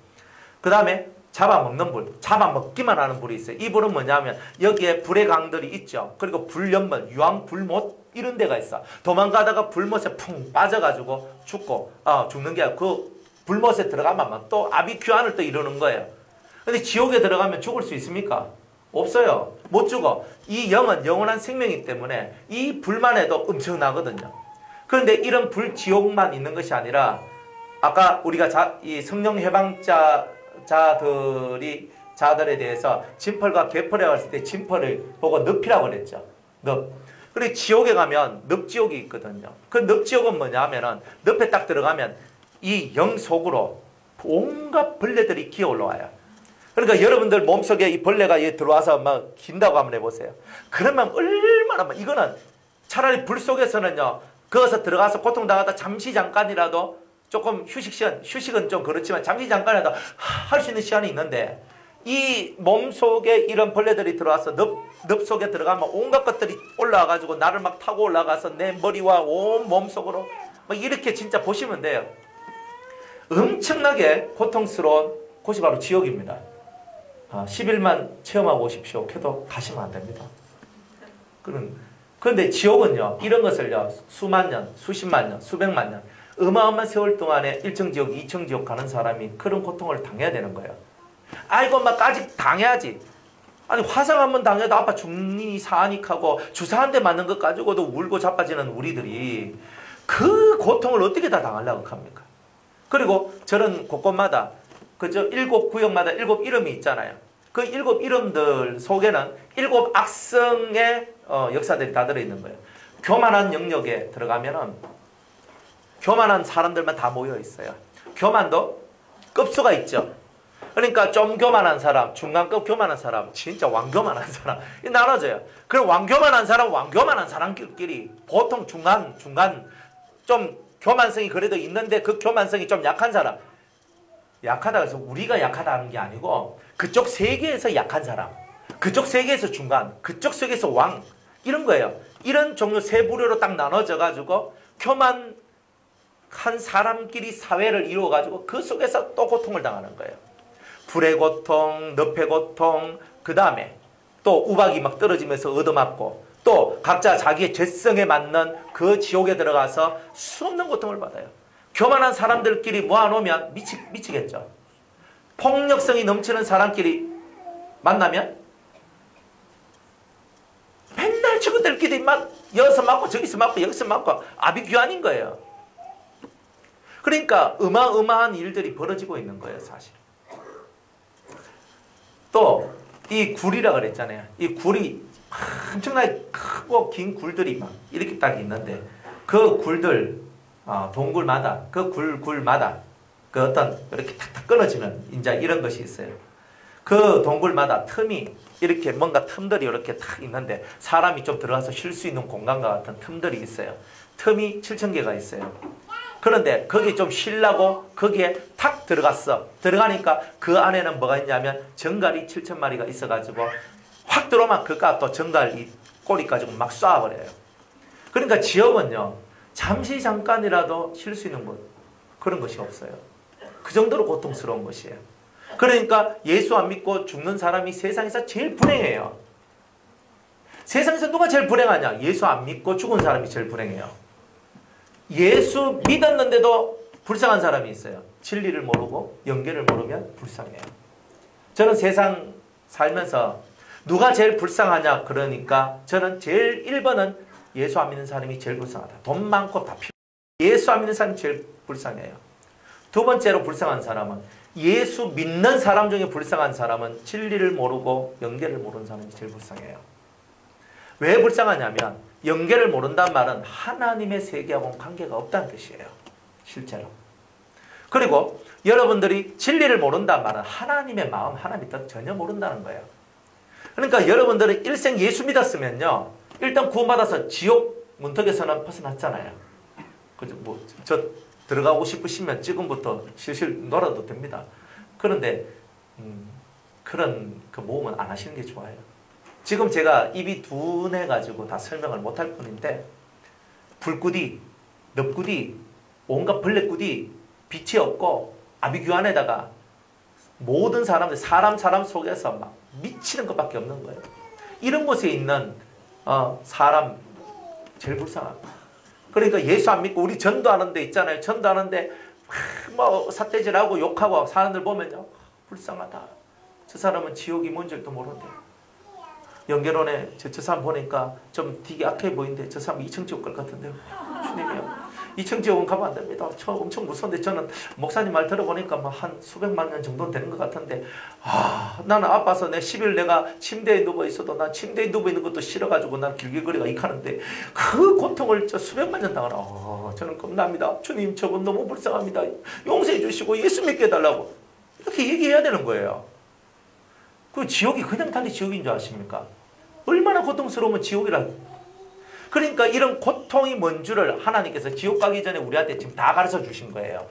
그 다음에 잡아먹는 불, 잡아먹기만 하는 불이 있어요. 이 불은 뭐냐면 여기에 불의 강들이 있죠. 그리고 불연문, 유황, 불못 이런 데가 있어. 도망가다가 불못에 풍 빠져가지고 죽는 게 아니고 그 불못에 들어가면 또 아비규환을 또 이루는 거예요. 근데 지옥에 들어가면 죽을 수 있습니까? 없어요. 못 죽어. 이 영은 영원한 생명이기 때문에 이 불만 해도 엄청나거든요. 그런데 이런 불지옥만 있는 것이 아니라 아까 우리가 이 성령 자들에 대해서 진펄과 개펄에 왔을 때 진펄을 보고 늪이라고 그랬죠. 늪. 그리고 지옥에 가면 늪지옥이 있거든요. 그 늪지옥은 뭐냐 하면은 늪에 딱 들어가면 이 영 속으로 온갖 벌레들이 기어 올라와요. 그러니까 여러분들 몸속에 이 벌레가 들어와서 막 긴다고 한번 해보세요. 그러면 얼마나 이거는 차라리 불 속에서는요. 거기서 들어가서 고통당하다 잠시 잠깐이라도 조금 휴식은 좀 그렇지만 잠시 잠깐이라도 할 수 있는 시간이 있는데 이 몸속에 이런 벌레들이 들어와서 늪 속에 들어가면 온갖 것들이 올라와가지고 나를 막 타고 올라가서 내 머리와 온 몸속으로 막 이렇게 진짜 보시면 돼요. 엄청나게 고통스러운 곳이 바로 지옥입니다. 10일만 체험하고 오십시오. 해도 가시면 안 됩니다. 그런데 지옥은요, 이런 것을요, 수만 년, 수십만 년, 수백만 년, 어마어마한 세월 동안에 1층 지옥, 2층 지옥 가는 사람이 그런 고통을 당해야 되는 거예요. 아이고, 막 아직 당해야지. 아니, 화상 한번 당해도 아파 죽니 사하니까고 주사 한 대 맞는 것 가지고도 울고 자빠지는 우리들이 그 고통을 어떻게 다 당하려고 합니까? 그리고 저런 곳곳마다 그저 7구역마다 7 이름이 있잖아요. 그 7 이름들 속에는 7 악성의 역사들이 다 들어있는 거예요. 교만한 영역에 들어가면은 교만한 사람들만 다 모여 있어요. 교만도 급수가 있죠. 그러니까 좀 교만한 사람, 중간급 교만한 사람, 진짜 왕교만한 사람 이 나눠져요. 그리고 왕교만한 사람끼리 보통 중간 좀 교만성이 그래도 있는데 그 교만성이 좀 약한 사람, 약하다 해서 우리가 약하다는 게 아니고 그쪽 세계에서 약한 사람, 그쪽 세계에서 중간, 그쪽 세계에서 왕 이런 거예요. 이런 종류 세 부류로 딱 나눠져 가지고 교만한 사람끼리 사회를 이루어 가지고 그 속에서 또 고통을 당하는 거예요. 불의 고통, 늪의 고통, 그 다음에 또 우박이 막 떨어지면서 얻어맞고 또 각자 자기의 죄성에 맞는 그 지옥에 들어가서 수없는 고통을 받아요. 교만한 사람들끼리 모아놓으면 미치겠죠. 폭력성이 넘치는 사람끼리 만나면 맨날 저것들끼리 막 여기서 맞고 저기서 맞고 여기서 맞고 아비규환인 거예요. 그러니까 어마어마한 일들이 벌어지고 있는 거예요, 사실. 또 이 굴이라 그랬잖아요. 이 굴이 엄청나게 크고 긴 굴들이 막 이렇게 딱 있는데 그 굴들 동굴마다 그 굴마다 그 어떤 이렇게 탁탁 끊어지면 이제 이런 것이 있어요. 그 동굴마다 틈이 이렇게 뭔가 틈들이 이렇게 탁 있는데 사람이 좀 들어가서 쉴 수 있는 공간과 같은 틈들이 있어요. 틈이 7,000개가 있어요. 그런데 거기 좀 쉬려고 거기에 탁 들어갔어. 들어가니까 그 안에는 뭐가 있냐면 정갈이 7,000마리가 있어가지고 확 들어오면 그까 또 정갈 이 꼬리 가지고 막 쏴버려요. 그러니까 지옥은요, 잠시 잠깐이라도 쉴 수 있는 곳, 그런 것이 없어요. 그 정도로 고통스러운 것이에요. 그러니까 예수 안 믿고 죽는 사람이 세상에서 제일 불행해요. 세상에서 누가 제일 불행하냐? 예수 안 믿고 죽은 사람이 제일 불행해요. 예수 믿었는데도 불쌍한 사람이 있어요. 진리를 모르고 영계를 모르면 불쌍해요. 저는 세상 살면서 누가 제일 불쌍하냐 그러니까 저는 제일 1번은 예수 안 믿는 사람이 제일 불쌍하다. 돈 많고 다 필요. 예수 안 믿는 사람이 제일 불쌍해요. 두 번째로 불쌍한 사람은 예수 믿는 사람 중에 불쌍한 사람은 진리를 모르고 영계를 모르는 사람이 제일 불쌍해요. 왜 불쌍하냐면 영계를 모른다는 말은 하나님의 세계하고는 관계가 없다는 뜻이에요. 실제로. 그리고 여러분들이 진리를 모른다는 말은 하나님의 마음, 하나님의 뜻 전혀 모른다는 거예요. 그러니까 여러분들은 일생 예수 믿었으면요, 일단 구원받아서 지옥 문턱에서는 벗어났잖아요. 그죠? 저 들어가고 싶으시면 지금부터 실실 놀아도 됩니다. 그런데 그런 그 모험은 안 하시는 게 좋아요. 지금 제가 입이 둔해가지고 다 설명을 못할 뿐인데 불구디, 넙구디, 온갖 벌레구디, 빛이 없고 아비규 안에다가 모든 사람들 사람 속에서 막 미치는 것밖에 없는 거예요. 이런 곳에 있는 사람 제일 불쌍합니다. 그러니까 예수 안 믿고 우리 전도하는 데 있잖아요. 전도하는데 뭐 삿대질하고 욕하고 사람들 보면요, 불쌍하다. 저 사람은 지옥이 뭔 줄도 모르는데. 연결원에 저 사람 보니까 좀 되게 악해 보이는데 저 사람 이층지옥 갈 것 같은데요. 주님이요. 이층지옥은 가면 안 됩니다. 저 엄청 무서운데 저는 목사님 말 들어보니까 뭐 한 수백만 년 정도는 되는 것 같은데 나는 아파서 내 10일 내가 침대에 누워 있어도 난 침대에 누워 있는 것도 싫어가지고 난 길길거리가 익하는데 그 고통을 저 수백만 년 당하나. 저는 겁납니다. 주님 저분 너무 불쌍합니다. 용서해 주시고 예수 믿게 해달라고 이렇게 얘기해야 되는 거예요. 그 지옥이 그냥 단지 지옥인 줄 아십니까? 얼마나 고통스러우면 지옥이라. 그러니까 이런 고통이 뭔 줄을 하나님께서 지옥 가기 전에 우리한테 지금 다 가르쳐 주신 거예요.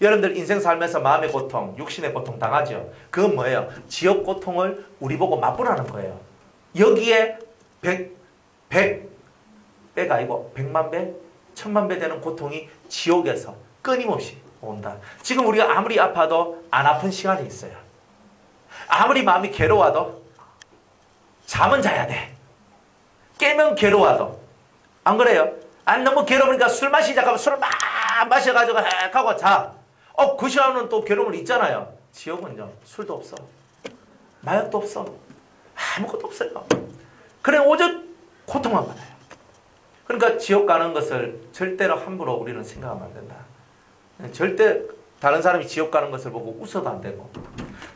여러분들 인생 살면서 마음의 고통, 육신의 고통 당하죠. 그건 뭐예요? 지옥 고통을 우리 보고 맛보라는 거예요. 여기에 100배가 아니고 100만 배, 1000만 배 되는 고통이 지옥에서 끊임없이 온다. 지금 우리가 아무리 아파도 안 아픈 시간이 있어요. 아무리 마음이 괴로워도 잠은 자야 돼. 깨면 괴로워도. 안 그래요? 안 너무 괴로우니까 술 마시자 하면 술을 막 마셔가지고 헥 하고 자. 그 시간은 또 괴로움을 잊잖아요. 지옥은요, 술도 없어. 마약도 없어. 아무것도 없어요. 그래 오직 고통만 받아요. 그러니까 지옥 가는 것을 절대로 함부로 우리는 생각하면 안 된다. 절대 다른 사람이 지옥 가는 것을 보고 웃어도 안 되고,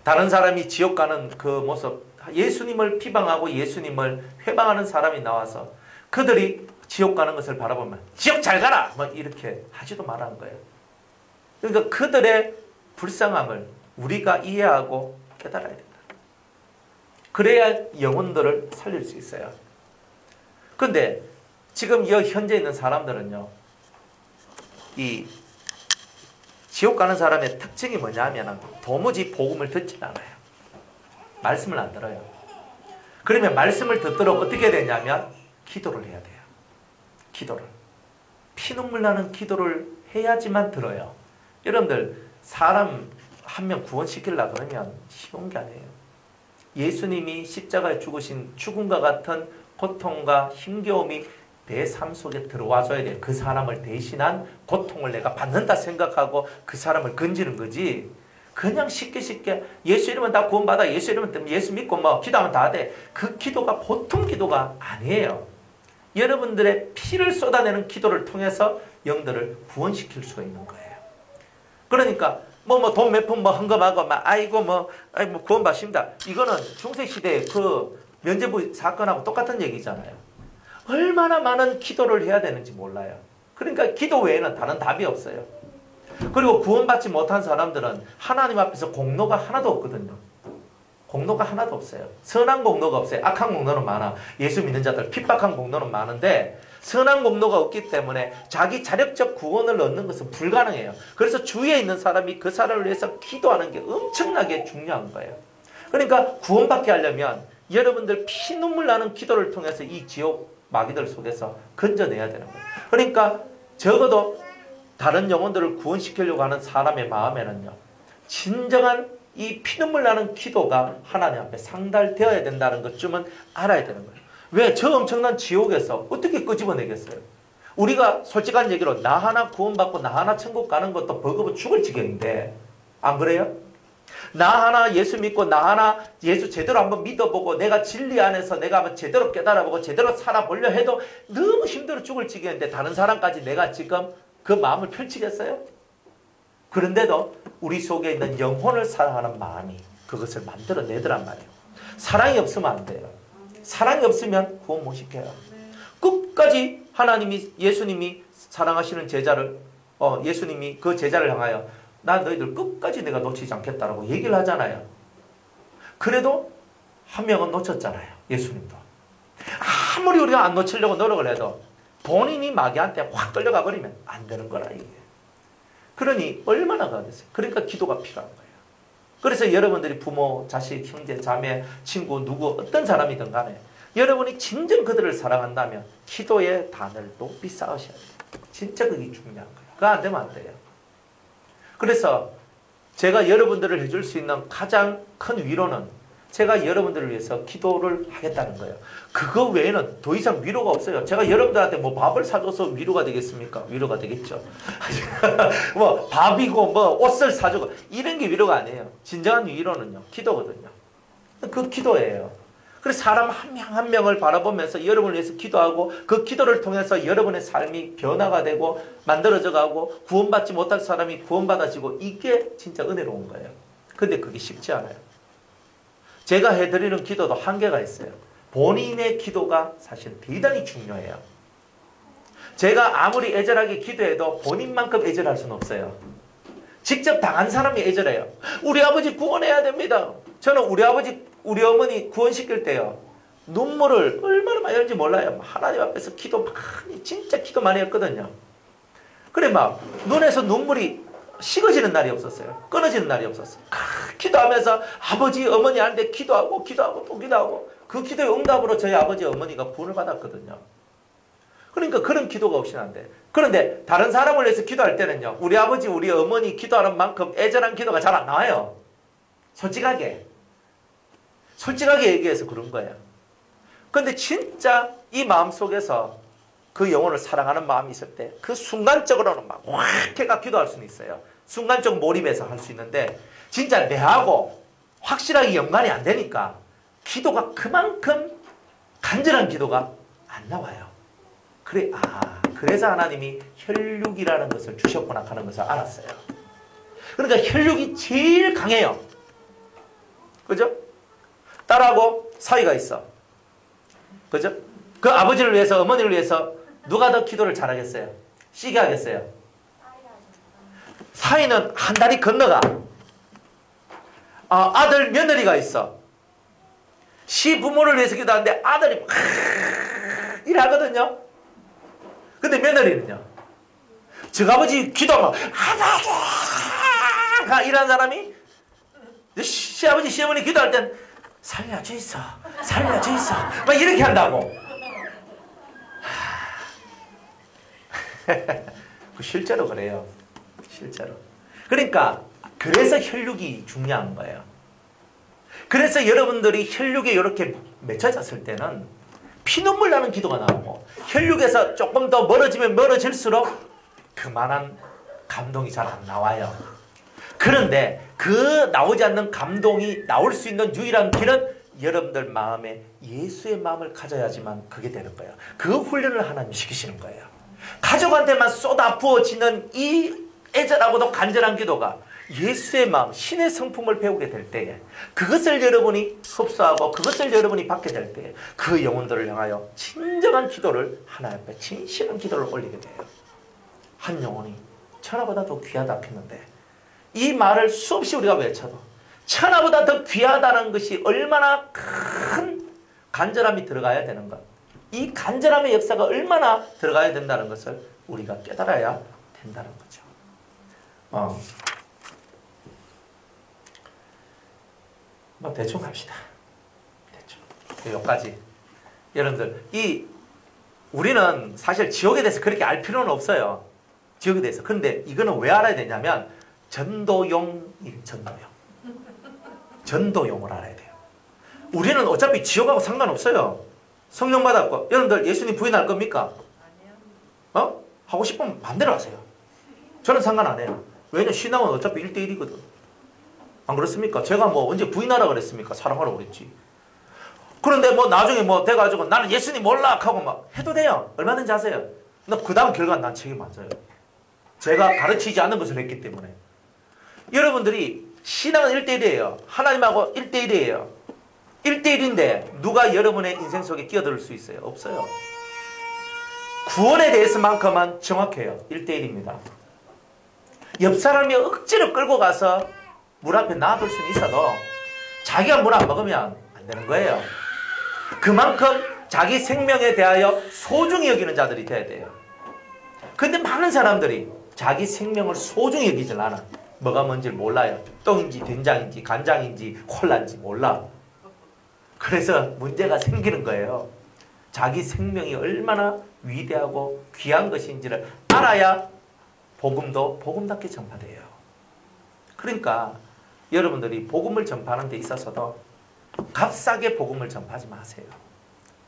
다른 사람이 지옥 가는 그 모습, 예수님을 비방하고 예수님을 회방하는 사람이 나와서 그들이 지옥 가는 것을 바라보면 지옥 잘 가라! 뭐 이렇게 하지도 말라는 거예요. 그러니까 그들의 불쌍함을 우리가 이해하고 깨달아야 된다. 그래야 영혼들을 살릴 수 있어요. 그런데 지금 이 현재 있는 사람들은요, 이 지옥 가는 사람의 특징이 뭐냐면 도무지 복음을 듣지 않아요. 말씀을 안 들어요. 그러면 말씀을 듣도록 어떻게 되냐면 기도를 해야 돼요. 기도를. 피눈물 나는 기도를 해야지만 들어요. 여러분들 사람 한 명 구원시키려고 그러면 쉬운 게 아니에요. 예수님이 십자가에 죽으신 죽음과 같은 고통과 힘겨움이 내 삶 속에 들어와줘야 돼요. 그 사람을 대신한 고통을 내가 받는다 생각하고 그 사람을 건지는 거지. 그냥 쉽게 예수 이름은 다 구원받아, 예수 이름은 예수 믿고 뭐 기도하면 다 돼. 그 기도가 보통 기도가 아니에요. 여러분들의 피를 쏟아내는 기도를 통해서 영들을 구원시킬 수가 있는 거예요. 그러니까 돈 몇 푼 헌금하고 아이고 구원 받습니다. 이거는 중세 시대의 그 면죄부 사건하고 똑같은 얘기잖아요. 얼마나 많은 기도를 해야 되는지 몰라요. 그러니까 기도 외에는 다른 답이 없어요. 그리고 구원받지 못한 사람들은 하나님 앞에서 공로가 하나도 없거든요. 공로가 하나도 없어요. 선한 공로가 없어요. 악한 공로는 많아. 예수 믿는 자들 핍박한 공로는 많은데 선한 공로가 없기 때문에 자기 자력적 구원을 얻는 것은 불가능해요. 그래서 주위에 있는 사람이 그 사람을 위해서 기도하는 게 엄청나게 중요한 거예요. 그러니까 구원받게 하려면 여러분들 피눈물 나는 기도를 통해서 이 지옥 마귀들 속에서 건져내야 되는 거예요. 그러니까 적어도 다른 영혼들을 구원시키려고 하는 사람의 마음에는요, 진정한 이 피눈물 나는 기도가 하나님 앞에 상달되어야 된다는 것쯤은 알아야 되는 거예요. 왜? 저 엄청난 지옥에서 어떻게 끄집어내겠어요? 우리가 솔직한 얘기로 나 하나 구원받고 나 하나 천국 가는 것도 버거워 죽을 지경인데 안 그래요? 나 하나 예수 믿고 나 하나 예수 제대로 한번 믿어보고 내가 진리 안에서 내가 한번 제대로 깨달아보고 제대로 살아보려 해도 너무 힘들어 죽을 지경인데 다른 사람까지 내가 지금 그 마음을 펼치겠어요? 그런데도 우리 속에 있는 영혼을 사랑하는 마음이 그것을 만들어내더란 말이에요. 사랑이 없으면 안 돼요. 사랑이 없으면 구원 못 시켜요. 끝까지 하나님이 예수님이 사랑하시는 제자를 예수님이 그 제자를 향하여 나 너희들 끝까지 내가 놓치지 않겠다라고 얘기를 하잖아요. 그래도 한 명은 놓쳤잖아요. 예수님도. 아무리 우리가 안 놓치려고 노력을 해도 본인이 마귀한테 확 끌려가 버리면 안 되는 거라 이게. 그러니 얼마나 가겠어요. 그러니까 기도가 필요한 거예요. 그래서 여러분들이 부모, 자식, 형제, 자매, 친구 누구 어떤 사람이든 간에 여러분이 진정 그들을 사랑한다면 기도의 단을 높이 쌓으셔야 돼요. 진짜 그게 중요한 거예요. 그거 안 되면 안 돼요. 그래서 제가 여러분들을 해줄 수 있는 가장 큰 위로는 제가 여러분들을 위해서 기도를 하겠다는 거예요. 그거 외에는 더 이상 위로가 없어요. 제가 여러분들한테 뭐 밥을 사줘서 위로가 되겠습니까? 위로가 되겠죠. 뭐 밥이고 뭐 옷을 사주고 이런 게 위로가 아니에요. 진정한 위로는요. 기도거든요. 그 기도예요. 그래서 사람 한 명 한 명을 바라보면서 여러분을 위해서 기도하고 그 기도를 통해서 여러분의 삶이 변화가 되고 만들어져 가고 구원받지 못할 사람이 구원받아지고 이게 진짜 은혜로운 거예요. 근데 그게 쉽지 않아요. 제가 해드리는 기도도 한계가 있어요. 본인의 기도가 사실 대단히 중요해요. 제가 아무리 애절하게 기도해도 본인만큼 애절할 수는 없어요. 직접 당한 사람이 애절해요. 우리 아버지 구원해야 됩니다. 저는 우리 아버지, 우리 어머니 구원시킬 때요. 눈물을 얼마나 많이 흘린지 몰라요. 하나님 앞에서 기도 많이, 진짜 기도 많이 했거든요. 그래 막 눈에서 눈물이 식어지는 날이 없었어요. 끊어지는 날이 없었어요. 기도하면서 아버지, 어머니한테 기도하고 또 기도하고 그 기도의 응답으로 저희 아버지, 어머니가 구원을 받았거든요. 그러니까 그런 기도가 없이는 안 돼. 그런데 다른 사람을 위해서 기도할 때는요. 우리 아버지, 우리 어머니 기도하는 만큼 애절한 기도가 잘 안 나와요. 솔직하게 얘기해서 그런 거예요. 근데 진짜 이 마음속에서 그 영혼을 사랑하는 마음이 있을 때 그 순간적으로는 막 확 해가 기도할 수는 있어요. 순간적 몰입해서 할 수 있는데 진짜 내하고 확실하게 연관이 안 되니까 기도가 그만큼 간절한 기도가 안 나와요. 그래서 하나님이 혈육이라는 것을 주셨구나 하는 것을 알았어요. 그러니까 혈육이 제일 강해요. 그죠? 딸하고 사이가 있어. 그죠? 그 아버지를 위해서, 어머니를 위해서 누가 더 기도를 잘하겠어요? 시게 하겠어요? 사이는 한 다리 건너가. 아들, 며느리가 있어. 시부모를 위해서 기도하는데 아들이 막 이래 하거든요. 근데 며느리는요. 저아버지 기도하면 아버지 이런 사람이 시아버지, 시어머니 기도할 땐 살려주이소 막 이렇게 한다고. 실제로 그래요. 실제로. 그러니까 그래서 혈육이 중요한 거예요. 그래서 여러분들이 혈육에 이렇게 맺혀졌을 때는 피눈물 나는 기도가 나오고 혈육에서 조금 더 멀어지면 멀어질수록 그만한 감동이 잘 안 나와요. 그런데 그 나오지 않는 감동이 나올 수 있는 유일한 길은 여러분들 마음에 예수의 마음을 가져야지만 그게 되는 거예요. 그 훈련을 하나님 시키시는 거예요. 가족한테만 쏟아 부어지는 이 애절하고도 간절한 기도가 예수의 마음, 신의 성품을 배우게 될 때에 그것을 여러분이 흡수하고 그것을 여러분이 받게 될 때에 그 영혼들을 향하여 진정한 기도를 하나님 앞에 진실한 기도를 올리게 돼요. 한 영혼이 천하보다 더 귀하다 했는데 이 말을 수없이 우리가 외쳐도 천하보다 더 귀하다는 것이 얼마나 큰 간절함이 들어가야 되는 것, 이 간절함의 역사가 얼마나 들어가야 된다는 것을 우리가 깨달아야 된다는 거죠. 뭐 대충 갑시다. 대충 여기까지. 여러분들 우리는 사실 지옥에 대해서 그렇게 알 필요는 없어요. 지옥에 대해서. 그런데 이거는 왜 알아야 되냐면 전도용을 알아야 돼요. 우리는 어차피 지옥하고 상관없어요. 성령 받았고. 여러분들 예수님 부인할 겁니까? 아니요. 하고 싶으면 마음대로 하세요. 저는 상관 안 해요. 왜냐면 신앙은 어차피 1대1이거든. 안 그렇습니까? 제가 뭐 언제 부인하라 그랬습니까? 사랑하라고 그랬지. 그런데 뭐 나중에 뭐 돼가지고 나는 예수님 몰라 하고 막 해도 돼요. 얼마든지 하세요. 근데 그 다음 결과는 난 책임 안 져요. 제가 가르치지 않는 것을 했기 때문에. 여러분들이 신앙은 1대1이에요. 하나님하고 1대1이에요. 1대1인데 누가 여러분의 인생 속에 끼어들 수 있어요? 없어요. 구원에 대해서만큼은 정확해요. 1대1입니다. 옆 사람이 억지로 끌고 가서 물 앞에 놔둘 수는 있어도 자기가 물 안 먹으면 안 되는 거예요. 그만큼 자기 생명에 대하여 소중히 여기는 자들이 돼야 돼요. 근데 많은 사람들이 자기 생명을 소중히 여기질 않아. 뭐가 뭔지 몰라요. 똥인지 된장인지 간장인지 콜라인지 몰라. 그래서 문제가 생기는 거예요. 자기 생명이 얼마나 위대하고 귀한 것인지를 알아야 복음도 복음답게 전파돼요. 그러니까 여러분들이 복음을 전파하는 데 있어서도 값싸게 복음을 전파하지 마세요.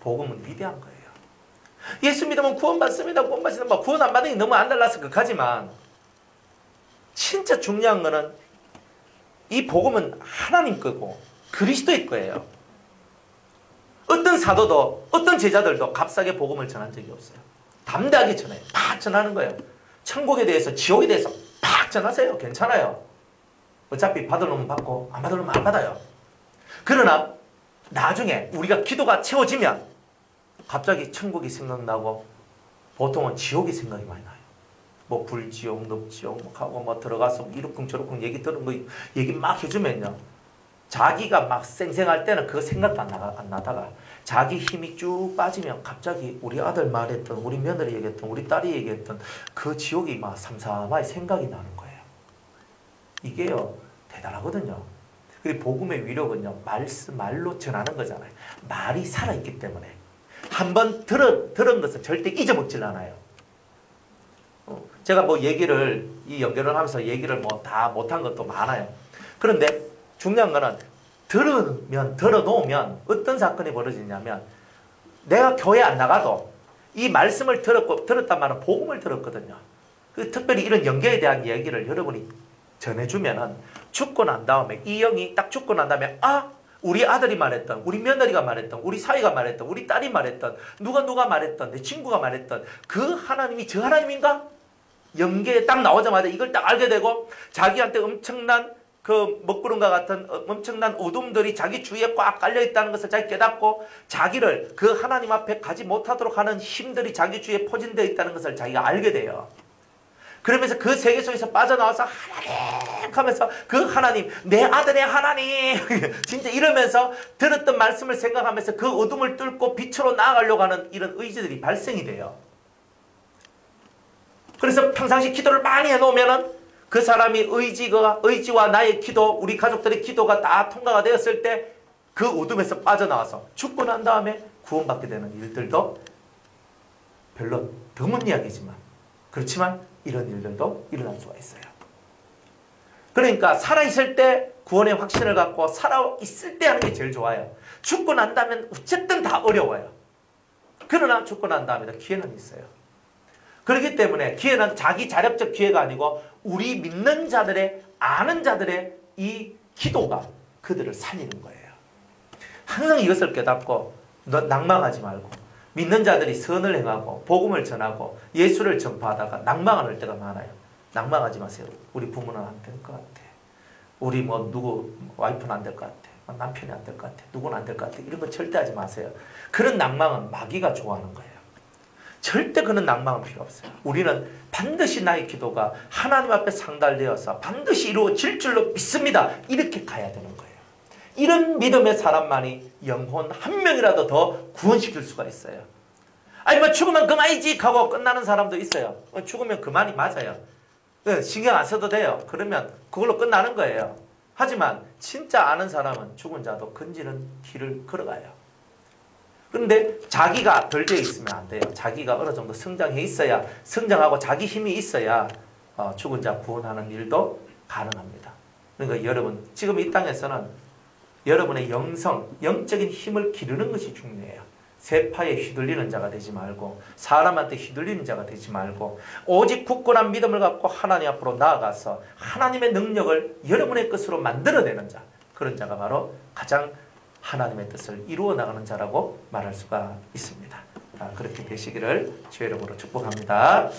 복음은 위대한 거예요. 예수 믿으면 구원받습니다. 구원받습니다. 구원 안 받으니 너무 안 달라서 극하지만 진짜 중요한 거는 이 복음은 하나님 거고 그리스도의 거예요. 어떤 사도도 어떤 제자들도 값싸게 복음을 전한 적이 없어요. 담대하게 전해요. 팍 전하는 거예요. 천국에 대해서 지옥에 대해서 팍 전하세요. 괜찮아요. 어차피 받을 놈은 받고 안 받을 놈은 안 받아요. 그러나 나중에 우리가 기도가 채워지면 갑자기 천국이 생각나고 보통은 지옥이 생각이 많이 나요. 뭐 불지옥, 늪지옥 하고 뭐 들어가서 이러쿵저러쿵 얘기 들은 거 얘기 막 해주면요. 자기가 막 쌩쌩할 때는 그거 생각도 안 나다가 자기 힘이 쭉 빠지면 갑자기 우리 아들 말했던 우리 며느리 얘기했던 우리 딸이 얘기했던 그 지옥이 막 삼삼하게 생각이 나는 거예요. 이게요 대단하거든요. 그리고 복음의 위력은요 말로 전하는 거잖아요. 말이 살아있기 때문에 한번 들은 것은 절대 잊어먹질 않아요. 제가 뭐 얘기를 이 연결을 하면서 얘기를 뭐 다 못한 것도 많아요. 그런데 중요한 거는 들어놓으면 어떤 사건이 벌어지냐면 내가 교회 안 나가도 이 말씀을 들었단 말은 복음을 들었거든요. 특별히 이런 연계에 대한 얘기를 여러분이 전해주면은 죽고 난 다음에 이 영이 딱 죽고 난 다음에 우리 아들이 말했던 우리 며느리가 말했던 우리 사위가 말했던 우리 딸이 말했던 누가 말했던 내 친구가 말했던 그 하나님이 저 하나님인가? 연계에 딱 나오자마자 이걸 딱 알게 되고 자기한테 엄청난 그 먹구름과 같은 엄청난 어둠들이 자기 주위에 꽉 깔려있다는 것을 잘 깨닫고 자기를 그 하나님 앞에 가지 못하도록 하는 힘들이 자기 주위에 포진되어 있다는 것을 자기가 알게 돼요. 그러면서 그 세계 속에서 빠져나와서 하나님 하면서 그 하나님 내 아들의 하나님 진짜 이러면서 들었던 말씀을 생각하면서 그 어둠을 뚫고 빛으로 나아가려고 하는 이런 의지들이 발생이 돼요. 그래서 평상시 기도를 많이 해놓으면은 그 사람이 의지와 나의 기도, 우리 가족들의 기도가 다 통과가 되었을 때 그 어둠에서 빠져나와서 죽고 난 다음에 구원받게 되는 일들도 별로 드문 이야기지만 그렇지만 이런 일들도 일어날 수가 있어요. 그러니까 살아있을 때 구원의 확신을 갖고 살아있을 때 하는 게 제일 좋아요. 죽고 난 다음에 어쨌든 다 어려워요. 그러나 죽고 난 다음에도 기회는 있어요. 그렇기 때문에 기회는 자기 자력적 기회가 아니고 우리 믿는 자들의 아는 자들의 이 기도가 그들을 살리는 거예요. 항상 이것을 깨닫고 낭망하지 말고 믿는 자들이 선을 행하고 복음을 전하고 예수를 전파하다가 낭망할 때가 많아요. 낭망하지 마세요. 우리 부모는 안 될 것 같아. 우리 뭐 누구 와이프는 안 될 것 같아. 남편이 안 될 것 같아. 누구는 안 될 것 같아. 이런 거 절대 하지 마세요. 그런 낭망은 마귀가 좋아하는 거예요. 절대 그런 낭망은 필요 없어요. 우리는 반드시 나의 기도가 하나님 앞에 상달되어서 반드시 이루어질 줄로 믿습니다. 이렇게 가야 되는 거예요. 이런 믿음의 사람만이 영혼 한 명이라도 더 구원시킬 수가 있어요. 아니 뭐 죽으면 그만이지 하고 끝나는 사람도 있어요. 죽으면 그만이 맞아요. 신경 안 써도 돼요. 그러면 그걸로 끝나는 거예요. 하지만 진짜 아는 사람은 죽은 자도 건지는 길을 걸어가요. 그런데 자기가 덜 되어 있으면 안 돼요. 자기가 어느 정도 성장해 있어야, 성장하고 자기 힘이 있어야 죽은 자 구원하는 일도 가능합니다. 그러니까 여러분 지금 이 땅에서는 여러분의 영적인 힘을 기르는 것이 중요해요. 세파에 휘둘리는 자가 되지 말고 사람한테 휘둘리는 자가 되지 말고 오직 굳건한 믿음을 갖고 하나님 앞으로 나아가서 하나님의 능력을 여러분의 것으로 만들어내는 자, 그런 자가 바로 가장 하나님의 뜻을 이루어 나가는 자라고 말할 수가 있습니다. 그렇게 되시기를 주의 이름으로 축복합니다.